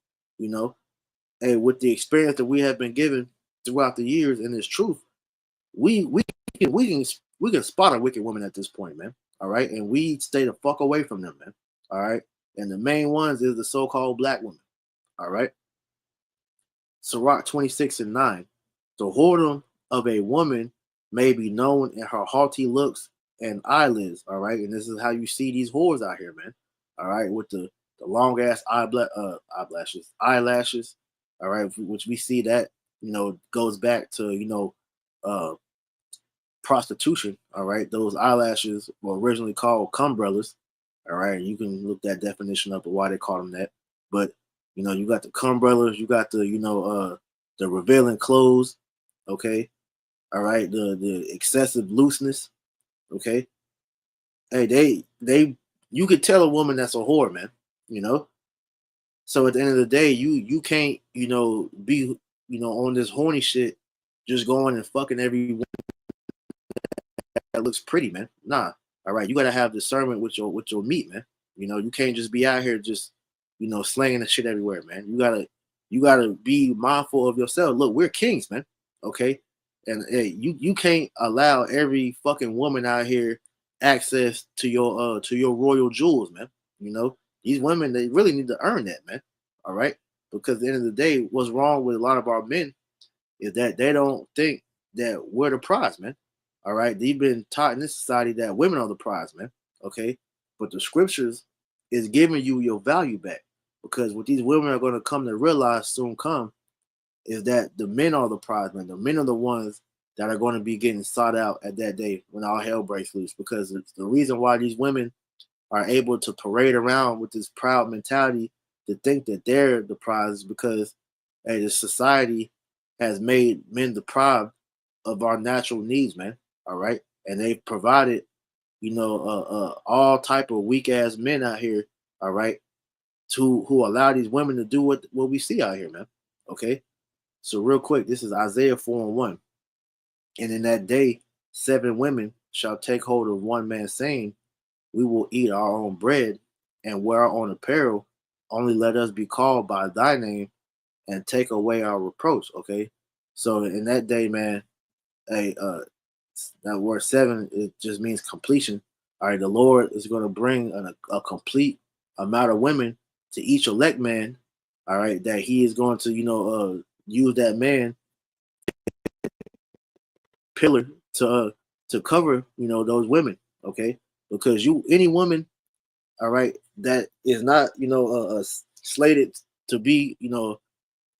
and with the experience that we have been given throughout the years in this truth, we can we can we can spot a wicked woman at this point, man. All right, and we stay the fuck away from them, man. All right, and the main ones is the so-called black woman. All right, Sirach 26 and 9. The whoredom of a woman may be known in her haughty looks and eyelids. All right, and this is how you see these whores out here, man. All right, with the long ass eyelashes. All right, which we see that goes back to uh prostitution. All right, those eyelashes were originally called cumbrellas. All right, you can look that definition up of why they call them that. But you got the cumbrellas, you got the revealing clothes. Okay, all right, the excessive looseness. Okay, hey, you could tell a woman that's a whore, man. You know, so at the end of the day, you can't be on this horny shit, just going and fucking every that looks pretty, man. Nah. All right, you gotta have discernment with your meat, man. You can't just be out here just slinging the shit everywhere, man. You gotta be mindful of yourself. Look, we're kings, man. Okay, and hey, you can't allow every fucking woman out here access to your royal jewels, man. These women, they really need to earn that, man. All right, because at the end of the day, what's wrong with a lot of our men is that they don't think that we're the prize, man. All right, they've been taught in this society that women are the prize, man. Okay, but the scriptures is giving you your value back, because what these women are going to come to realize soon come is that the men are the prize, man. The men are the ones that are going to be getting sought out at that day when all hell breaks loose, because it's the reason why these women are able to parade around with this proud mentality to think that they're the prize, because hey, the society has made men deprived of our natural needs, man. All right, and they've provided, all type of weak ass men out here. All right, who allow these women to do what we see out here, man. Okay, so real quick, this is Isaiah 4:1, and in that day, 7 women shall take hold of one man, saying, "We will eat our own bread and wear our own apparel. Only let us be called by thy name and take away our reproach." Okay, so in that day, man, hey, that word 7, it just means completion. All right, the Lord is going to bring a complete amount of women to each elect man. All right, that He is going to use that man pillar to cover those women. Okay, because any woman, all right, that is not slated to be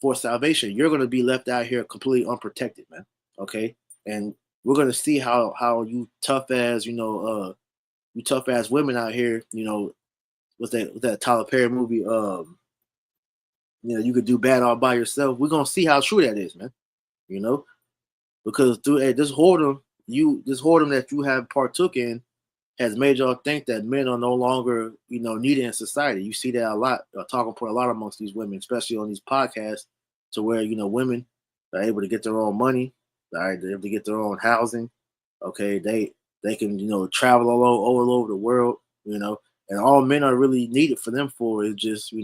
for salvation, you're going to be left out here completely unprotected, man. Okay, and we're going to see how you tough as you tough ass women out here, with that Tyler Perry movie, you could do bad all by yourself. We're gonna see how true that is, man. You know, because through this whoredom that you have partook in has made y'all think that men are no longer needed in society. You see that a lot, talking point a lot amongst these women, especially on these podcasts, to where women are able to get their own money, right? They're able to get their own housing. Okay, they can travel all over the world, and all men are really needed for them for is just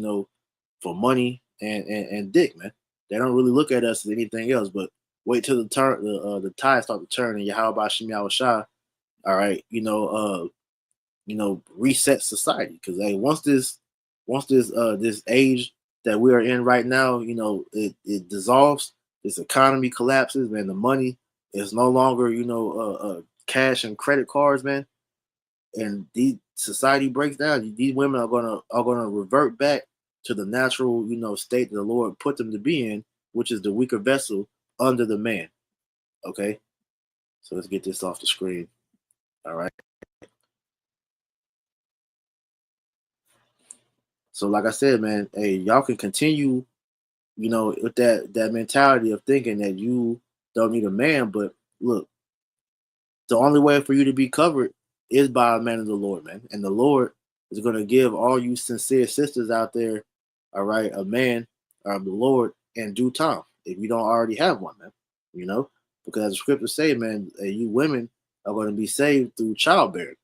for money and dick, man. They don't really look at us as anything else. But wait till the tide start to turn and Yahweh Shem Yahweh Shah, all right, reset society. Because hey, once this age that we are in right now, it dissolves, this economy collapses, man. The money is no longer cash and credit cards, man. And the society breaks down. These women are gonna revert back to the natural state that the Lord put them to be in, which is the weaker vessel under the man. Okay, so let's get this off the screen. All right. So like I said, man, hey, y'all can continue, with that mentality of thinking that you don't need a man, but look, the only way for you to be covered is by a man of the Lord, man. And the Lord is going to give all you sincere sisters out there, all right, a man of the Lord in due time, if you don't already have one, man. Because as the scriptures say, man, you women are going to be saved through childbearing.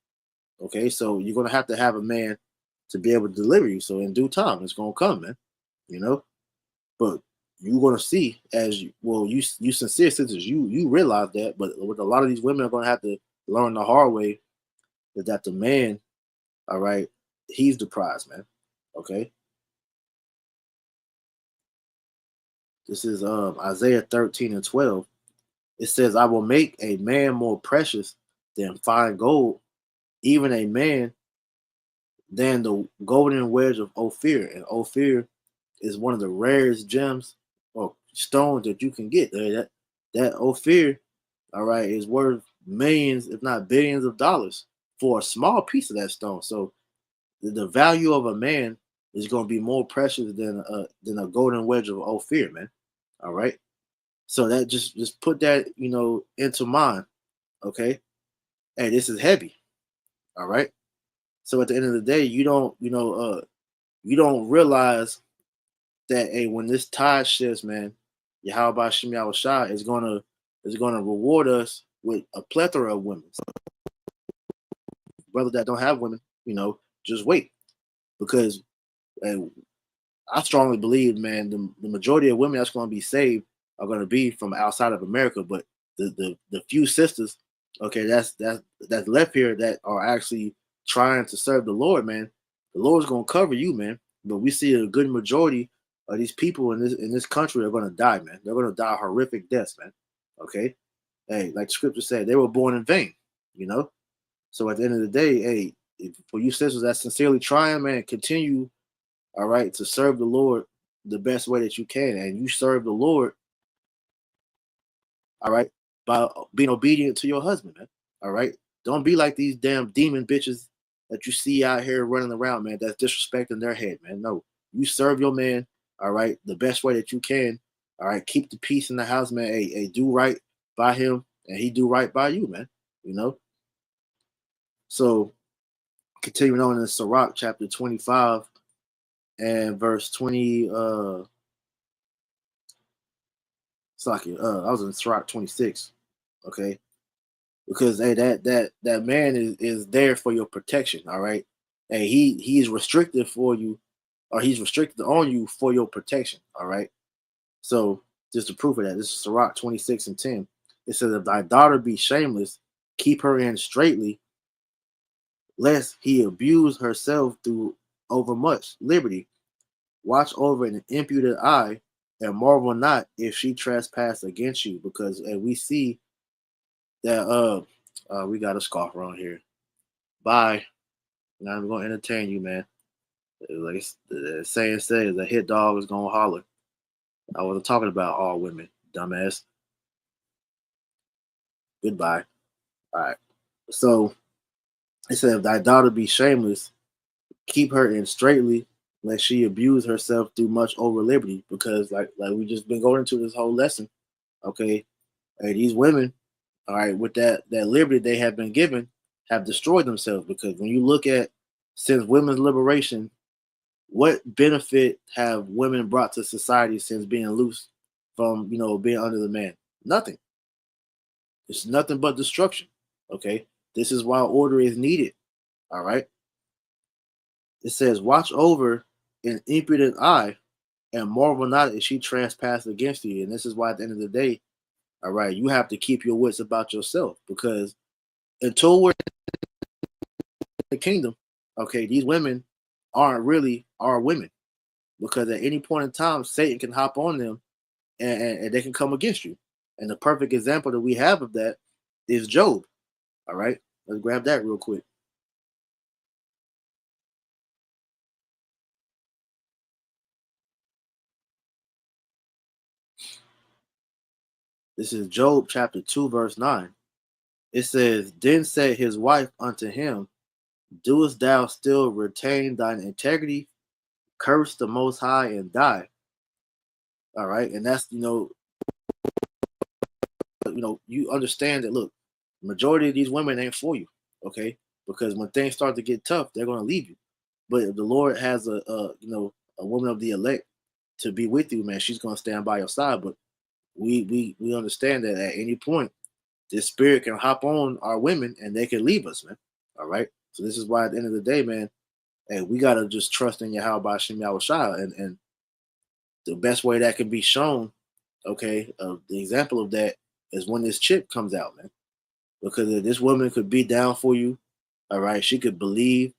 Okay, so you're going to have a man to be able to deliver you. So in due time, it's going to come, man. But you're going to see you sincere sisters, you realize that, but with a lot of these women are going to have to learn the hard way that the man, all right, he's the prize, man. Okay, this is Isaiah 13:12. It says, "I will make a man more precious than fine gold, even a man than the golden wedge of Ophir." And Ophir is one of the rarest gems or stones that you can get. That Ophir, all right, is worth millions, if not billions of dollars for a small piece of that stone. So the value of a man is going to be more precious than a golden wedge of Ophir, man. All right. So that just put that into mind. Okay. Hey, this is heavy. All right. So at the end of the day, you don't realize that hey, when this tide shifts, man, Yahweh Shem Shah is gonna reward us with a plethora of women. So brothers that don't have women, just wait because I strongly believe, man, the majority of women that's going to be saved are going to be from outside of America. But the few sisters, okay, that's left here that are actually trying to serve the Lord, man. The Lord's going to cover you, man. But we see a good majority of these people in this country are going to die, man. They're going to die horrific deaths, man. Okay, hey, like Scripture said, they were born in vain, you know. So at the end of the day, hey, for you sisters that sincerely trying, man, continue, all right, to serve the Lord the best way that you can. And you serve the Lord, all right, by being obedient to your husband, man. All right. Don't be like these damn demon bitches that you see out here running around, man, that's disrespecting their head, man. No, you serve your man, all right, the best way that you can. All right. Keep the peace in the house, man. Hey, do right by him and he do right by you, man. You know? So continuing on in Sirach chapter 25 and verse 20, I was in Sirach 26, okay? Because hey, that man is there for your protection, all right? Hey, he's restricted for you, or he's restricted on you for your protection, all right? So just to prove of that, this is Sirach 26 and 10. It says, if thy daughter be shameless, keep her in straitly, lest he abuse herself through overmuch liberty. Watch over an impudent eye, and marvel not if she trespass against you, because we see that we got a scoff around here. Bye. Now I'm gonna entertain you, man. Like the saying says, a hit dog is gonna holler. I wasn't talking about all women, dumbass. Goodbye. All right. So it said, if thy daughter be shameless, keep her in straitly, lest she abuse herself through much over liberty. Because like we just been going into this whole lesson, okay? Hey, these women, all right, with that liberty they have been given, have destroyed themselves. Because when you look at since women's liberation, what benefit have women brought to society since being loose from being under the man? Nothing. It's nothing but destruction. Okay, this is why order is needed. All right. It says, watch over an impudent eye and marvel not if she trespass against you. And this is why at the end of the day, all right, you have to keep your wits about yourself, because until we're in the kingdom, okay, these women aren't really our women, because at any point in time, Satan can hop on them and they can come against you. And the perfect example that we have of that is Job. All right, let's grab that real quick. This is Job chapter 2, verse 9. It says, then said his wife unto him, doest thou still retain thine integrity? Curse the Most High and die. All right. And that's, you understand that, look, majority of these women ain't for you. Okay. Because when things start to get tough, they're going to leave you. But if the Lord has a woman of the elect to be with you, man, she's going to stand by your side. But we understand that at any point, this spirit can hop on our women and they can leave us, man. All right. So this is why at the end of the day, man, hey, we gotta just trust in Yahweh Shem Shah. And the best way that can be shown, okay, the example of that is when this chick comes out, man. Because if this woman could be down for you, all right, she could believe,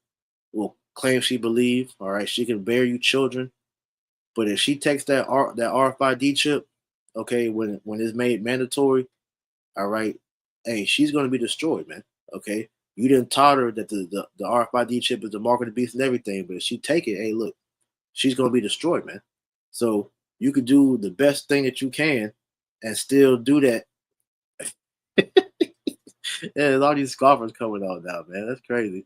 will claim she believe, all right, she can bear you children. But if she takes that RFID chip, okay, when it's made mandatory, all right, hey, she's gonna be destroyed, man. Okay. You didn't taught her that the RFID chip is the mark of the beast and everything, but if she take it, hey, look, she's gonna be destroyed, man. So you could do the best thing that you can and still do that. there's all these scoffers coming out now, man. That's crazy.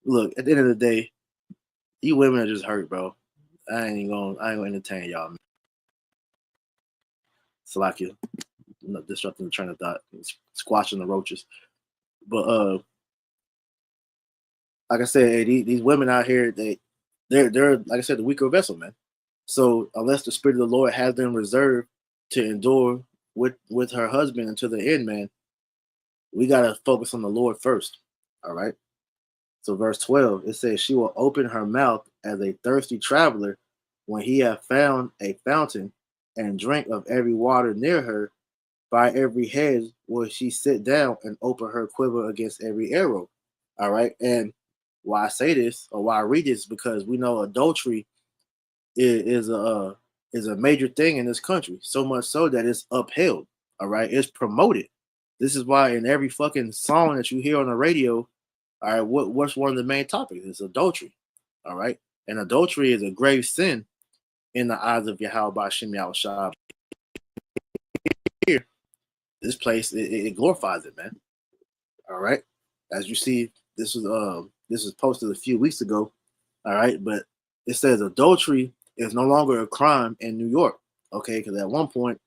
Look, at the end of the day, you women are just hurt, bro. I ain't gonna entertain y'all, man. Salakia, disrupting the train of thought, squashing the roaches. But like I said, hey, these women out here, they're like I said, the weaker vessel, man. So unless the spirit of the Lord has them reserved to endure with her husband until the end, man, we gotta focus on the Lord first. All right. So verse 12, it says, she will open her mouth as a thirsty traveler when he hath found a fountain and drink of every water near her. By every hedge will she sit down and open her quiver against every arrow. All right. And why I say this or why I read this, because we know adultery is a major thing in this country, so much so that it's upheld. All right. It's promoted. This is why in every fucking song that you hear on the radio, all right, what's one of the main topics? It's adultery. All right. And adultery is a grave sin in the eyes of Yahweh Bashim Yahushua. Here, this place, it glorifies it, man. All right. As you see, this was posted a few weeks ago. All right, but it says adultery is no longer a crime in New York. Okay, because at one point,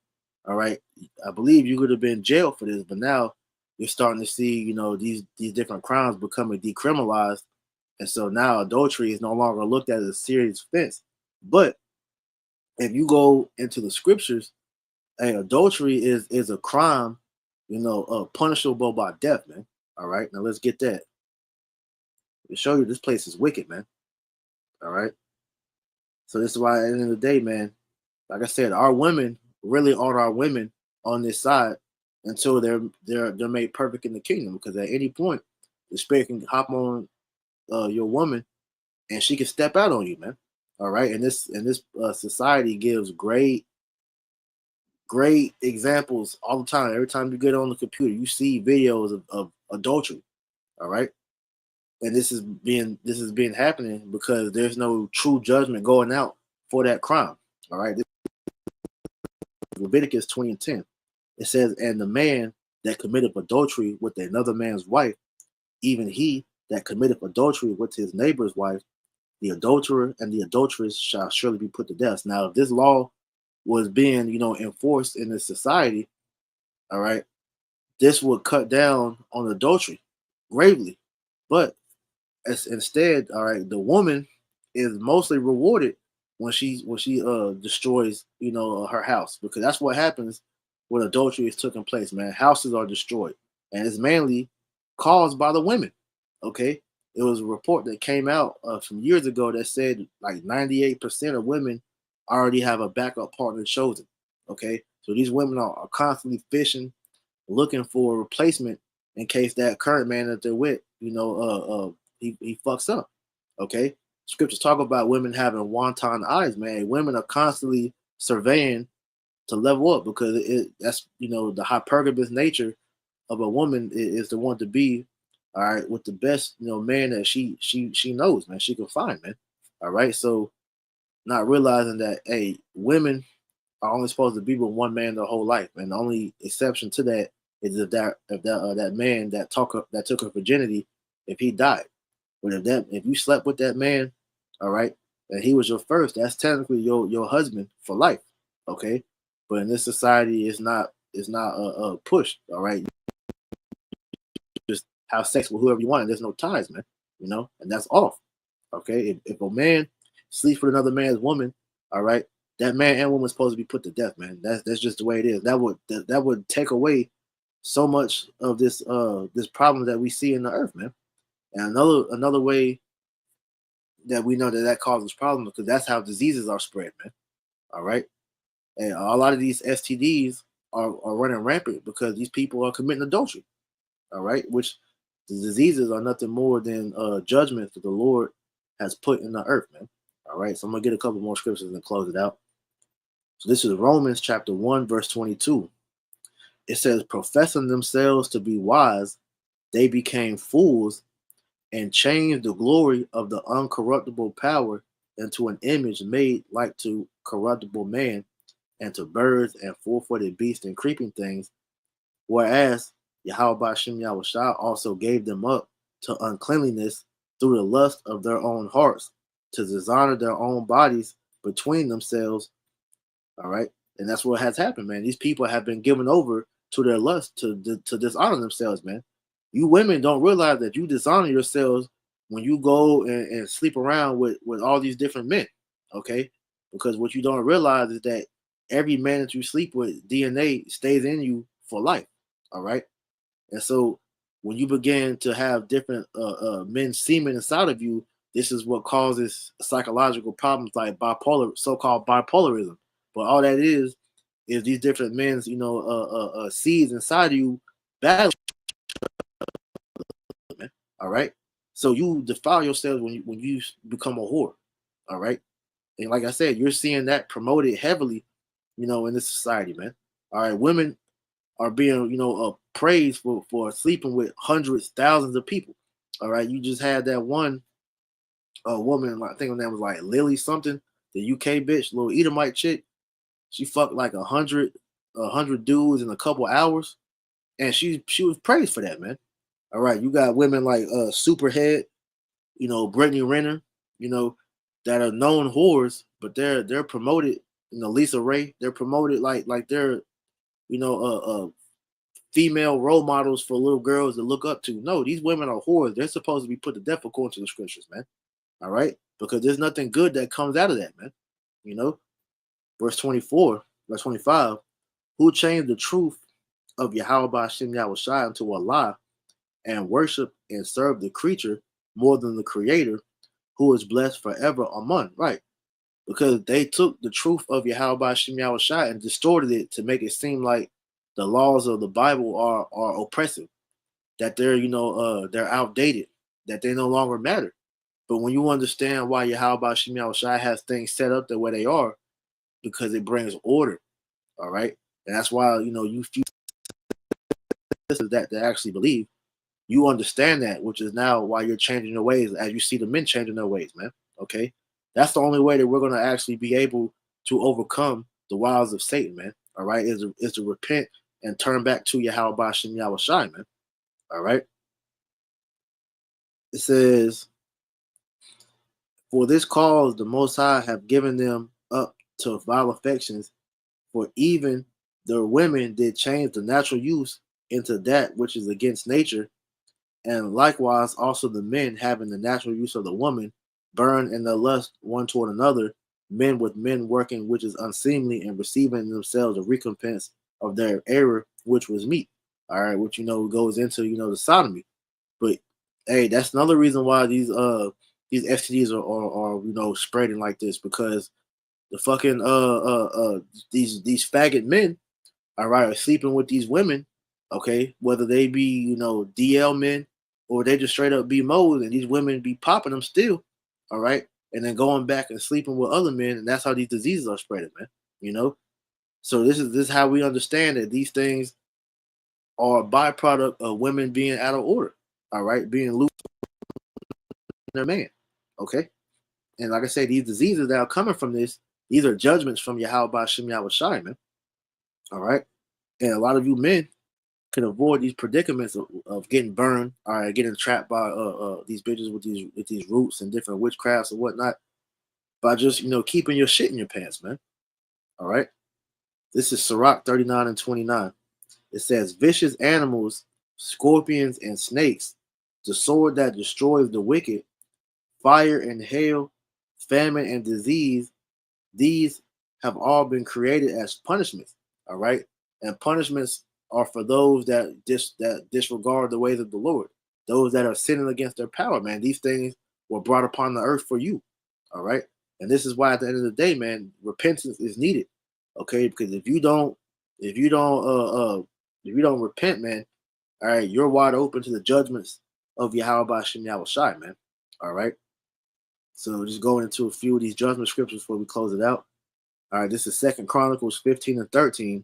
all right, I believe you could have been jailed for this, but now you're starting to see, these different crimes becoming decriminalized, and so now adultery is no longer looked at as a serious offense. But if you go into the scriptures, hey, adultery is a crime, punishable by death, man. All right, now let's get that. To show you this place is wicked, man. All right. So this is why at the end of the day, man, like I said, our women really aren't our women on this side until they're made perfect in the kingdom. Because at any point, the spirit can hop on your woman and she can step out on you, man. All right. And this society gives great examples all the time. Every time you get on the computer, you see videos of adultery. All right. And this is being happening because there's no true judgment going out for that crime. All right. This is Leviticus 20:10. It says, and the man that committeth adultery with another man's wife, even he that committeth adultery with his neighbor's wife, the adulterer and the adulteress shall surely be put to death. Now, if this law was being, enforced in this society, all right, this would cut down on adultery gravely. But instead, all right, the woman is mostly rewarded when she destroys, her house, because that's what happens when adultery is taking place, man. Houses are destroyed, and it's mainly caused by the women. Okay, it was a report that came out from years ago that said like 98% of women already have a backup partner chosen. Okay, so these women are constantly fishing, looking for a replacement in case that current man that they're with, he fucks up. Okay, scriptures talk about women having wanton eyes, man. Women are constantly surveying to level up because that's the hypergamous nature of a woman is the one to be, all right, with the best man that she knows, man, she can find, man. All right, so not realizing that, hey, women are only supposed to be with one man their whole life, and the only exception to that is if that man that took her virginity, if he died. But if you slept with that man, all right, and he was your first, that's technically your husband for life. Okay, but in this society, it's not pushed. All right, just have sex with whoever you want, and there's no ties, man. And that's off. Okay, if a man sleeps with another man's woman, all right, that man and woman is supposed to be put to death, man. That's just the way it is. That would take away so much of this problem that we see in the earth, man. And another way that we know that causes problems because that's how diseases are spread, man. All right, and a lot of these STDs are running rampant because these people are committing adultery. All right, which the diseases are nothing more than judgments that the Lord has put in the earth, man. All right, so I'm gonna get a couple more scriptures and close it out. So this is Romans chapter 1, verse 22. It says, professing themselves to be wise, they became fools and changed the glory of the uncorruptible power into an image made like to corruptible man and to birds and four-footed beasts and creeping things, whereas Yahweh Shem Yahushua also gave them up to uncleanliness through the lust of their own hearts, to dishonor their own bodies between themselves. All right. And that's what has happened, man. These people have been given over to their lust to dishonor themselves, man. You women don't realize that you dishonor yourselves when you go and sleep around with all these different men, okay? Because what you don't realize is that every man that you sleep with, DNA stays in you for life, all right? And so when you begin to have different men semen inside of you, this is what causes psychological problems like bipolar, so-called bipolarism. But all that is these different men's, seeds inside of you battle, man. All right. So you defile yourself when you become a whore. All right. And like I said, you're seeing that promoted heavily, in this society, man. All right. Women are being, praised for sleeping with hundreds, thousands of people. All right. You just had that one woman, I think her name was like Lily something, the UK bitch, little Edomite chick. She fucked like 100 dudes in a couple hours, and she was praised for that, man. All right, you got women like Superhead, Brittany Renner, that are known whores, but they're promoted. Lisa Ray, they're promoted like they're female role models for little girls to look up to. No, these women are whores. They're supposed to be put to death according to the scriptures, man. All right, because there's nothing good that comes out of that, man. Verse 24, verse 25, who changed the truth of Yahweh Hashem Yahushua into a lie and worship and serve the creature more than the creator, who is blessed forever. Amen. Right. Because they took the truth of Yahweh Hashem Yahushua and distorted it to make it seem like the laws of the Bible are oppressive, that they're outdated, that they no longer matter. But when you understand why Yahweh Hashem Yahushua has things set up the way they are, because it brings order. All right. And that's why, you few that actually believe, you understand that, which is now why you're changing your ways as you see the men changing their ways, man. Okay. That's the only way that we're going to actually be able to overcome the wiles of Satan, man. All right. Is to repent and turn back to Yahweh Hashem Yahushua, man. All right. It says, for this cause the Most High have given them up to vile affections, for even the women did change the natural use into that which is against nature, and likewise also the men, having the natural use of the woman, burn in their lust one toward another, men with men working which is unseemly, and receiving in themselves a recompense of their error, which was meat. All right, which goes into the sodomy. But hey, that's another reason why these STDs are spreading like this, because the fucking these faggot men, all right, are sleeping with these women, okay, whether they be DL men or they just straight up be moles, and these women be popping them still, all right, and then going back and sleeping with other men, and that's how these diseases are spreading, man. So this is how we understand that these things are a byproduct of women being out of order, all right, being loose in their man, okay. And like I say, these diseases that are coming from this, these are judgments from Yahweh Hashem Yahushua, man. All right. And a lot of you men can avoid these predicaments of getting burned, all right, getting trapped by these bitches with these roots and different witchcrafts and whatnot, by just keeping your shit in your pants, man. All right. This is Sirach 39 and 29. It says, vicious animals, scorpions and snakes, the sword that destroys the wicked, fire and hail, famine and disease, these have all been created as punishments. All right. And punishments are for those that disregard the ways of the Lord, those that are sinning against their power, man. These things were brought upon the earth for you. All right. And this is why at the end of the day, man, repentance is needed. Okay. Because if you don't repent, man, all right, you're wide open to the judgments of Yahweh Hashem Yahushua, man. All right. So just going into a few of these judgment scriptures before we close it out. All right, this is 2 Chronicles 15 and 13,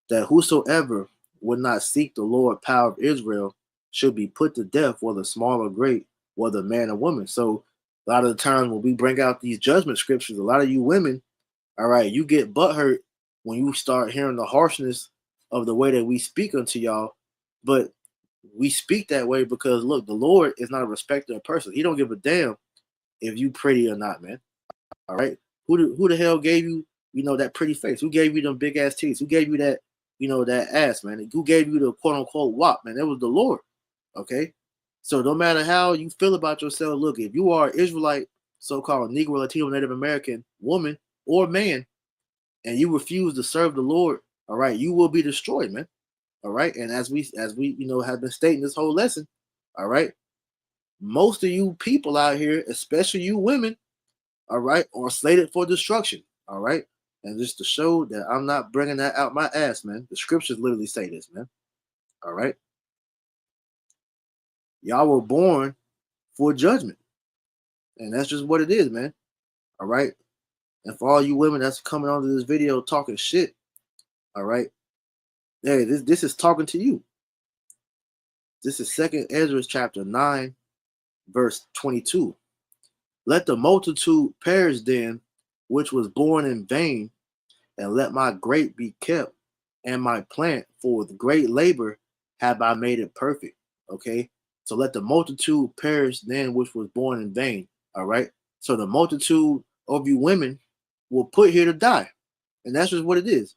that whosoever would not seek the Lord power of Israel should be put to death, whether small or great, whether man or woman. So a lot of the times when we bring out these judgment scriptures, a lot of you women, all right, you get butthurt when you start hearing the harshness of the way that we speak unto y'all. But we speak that way because look, the Lord is not a respecter of person. He don't give a damn if you pretty or not, man. All right. Who the hell gave you, that pretty face? Who gave you them big ass teeth? Who gave you that, that ass, man? Who gave you the quote unquote wop, man? It was the Lord. Okay. So no matter how you feel about yourself, look, if you are Israelite, so-called Negro, Latino, Native American woman or man, and you refuse to serve the Lord, all right, you will be destroyed, man. All right. And as we have been stating this whole lesson, all right, most of you people out here, especially you women, all right, are slated for destruction. All right. And just to show that I'm not bringing that out my ass, man. The scriptures literally say this, man. All right. Y'all were born for judgment. And that's just what it is, man. All right. And for all you women that's coming onto this video talking shit, all right. Hey, this is talking to you. This is 2nd Ezra chapter 9, verse 22. Let the multitude perish then, which was born in vain, and let my grape be kept, and my plant, for with great labor have I made it perfect. Okay. So let the multitude perish then, which was born in vain. All right. So the multitude of you women will put here to die. And that's just what it is,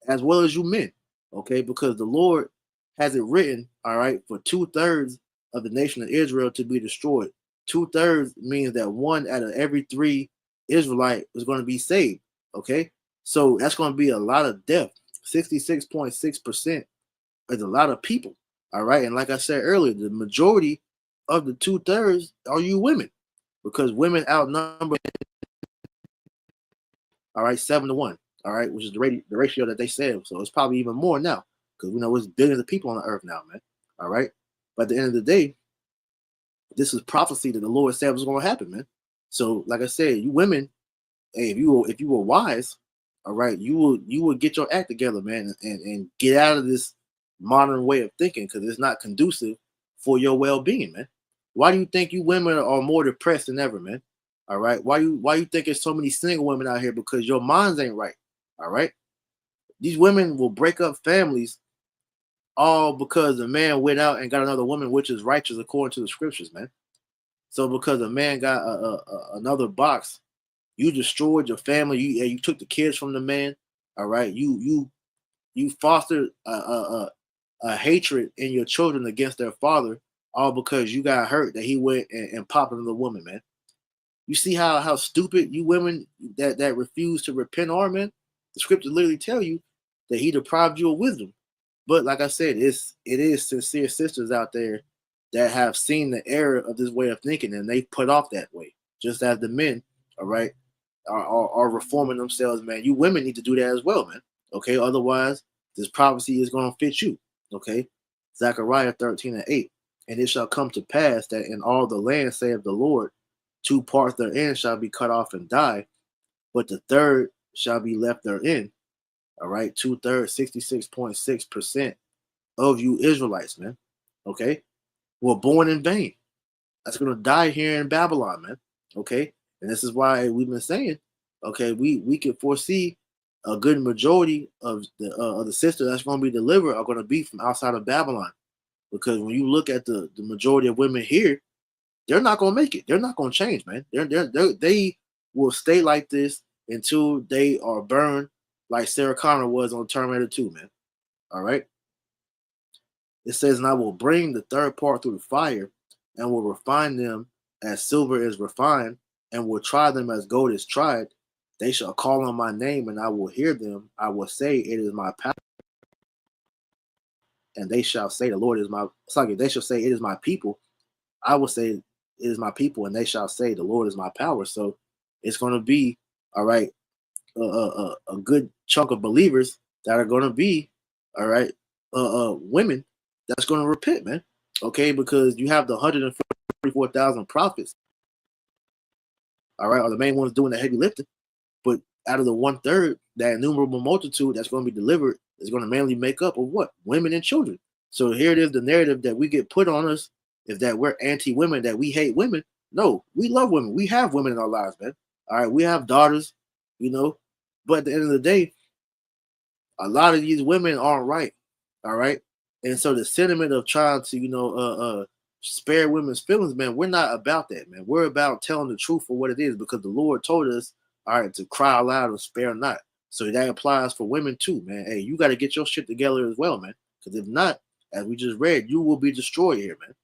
as well as you men. Okay. Because the Lord has it written, all right, for 2/3 of the nation of Israel to be destroyed. 2/3 means that 1 out of every 3 Israelite is going to be saved. Okay. So that's going to be a lot of death. 66.6% is a lot of people. All right. And like I said earlier, the majority of the 2/3 are you women, because women outnumber, all right, 7-1. All right, which is the ratio that they said. So it's probably even more now, because we know it's billions of people on the earth now, man. All right. But at the end of the day, this is prophecy that the Lord said was going to happen, man. So, like I said, you women, hey, if you were wise, all right, you will get your act together, man, and get out of this modern way of thinking, because it's not conducive for your well-being, man. Why do you think you women are more depressed than ever, man? All right. Why you think there's so many single women out here? Because your minds ain't right. All right. These women will break up families all because a man went out and got another woman, which is righteous according to the scriptures, man. So because a man got another box, you destroyed your family. You took the kids from the man. All right. You fostered a hatred in your children against their father, all because you got hurt that he went and popped another woman, man. You see how stupid you women that refuse to repent are, man. The scriptures literally tell you that he deprived you of wisdom. But like I said, it is sincere sisters out there that have seen the error of this way of thinking, and they put off that way, just as the men, all right, are reforming themselves, man. You women need to do that as well, man. Okay, otherwise this prophecy is going to fit you. Okay, Zechariah 13:8, and it shall come to pass that in all the land, saith the Lord, 2 parts therein shall be cut off and die, but the third shall be left therein. All right, 2/3, 66.6% of you Israelites, man. Okay, were born in vain. That's gonna die here in Babylon, man. Okay, and this is why we've been saying, okay, we can foresee a good majority of the sisters that's going to be delivered are going to be from outside of Babylon, because when you look at the majority of women here, they're not going to make it. They're not going to change, man. They will stay like this until they are burned, like Sarah Connor was on Terminator 2, man. All right. It says, and I will bring the third part through the fire, and will refine them as silver is refined, and will try them as gold is tried. They shall call on my name, and I will hear them. I will say, it is my power. And they shall say, the Lord is my, sorry, they shall say, it is my people. I will say, it is my people, and they shall say, the Lord is my power. So it's going to be, all right, a good chunk of believers that are going to be, all right, women that's going to repent, man. Okay, because you have the 144,000 prophets, all right, are the main ones doing the heavy lifting. But out of the 1/3, that innumerable multitude that's going to be delivered is going to mainly make up of what? Women and children. So here it is, the narrative that we get put on us is that we're anti-women, that we hate women. No, we love women. We have women in our lives, man. All right, we have daughters, you know. But at the end of the day, a lot of these women aren't right. All right. And so the sentiment of trying to, spare women's feelings, man, we're not about that, man. We're about telling the truth for what it is, because the Lord told us, all right, to cry aloud and spare not. So that applies for women too, man. Hey, you got to get your shit together as well, man. Because if not, as we just read, you will be destroyed here, man.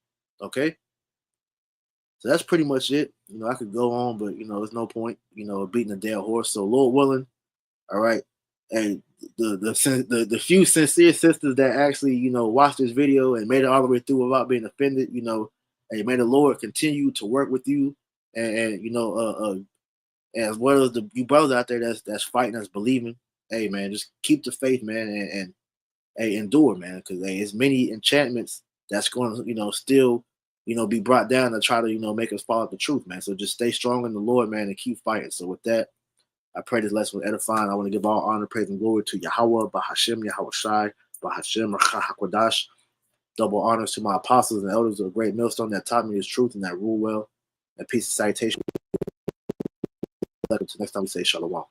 Okay? So that's pretty much it. I could go on, but there's no point, beating a dead horse. So Lord willing, all right. And the few sincere sisters that actually, watched this video and made it all the way through without being offended, hey, may the Lord continue to work with you, and as well as you brothers out there that's fighting, that's believing. Hey, man, just keep the faith, man, and hey, endure, man, because hey, there's many enchantments that's going to, still, be brought down to try to, make us follow the truth, man. So just stay strong in the Lord, man, and keep fighting. So with that, I pray this lesson was edifying. I want to give all honor, praise, and glory to Yahweh, Bahashem, Yahweh Shai, Bahashem, Rachah HaKodash. Double honors to my apostles and elders of the great millstone that taught me his truth and that rule well. And peace and citation. Until next time we say Shalom.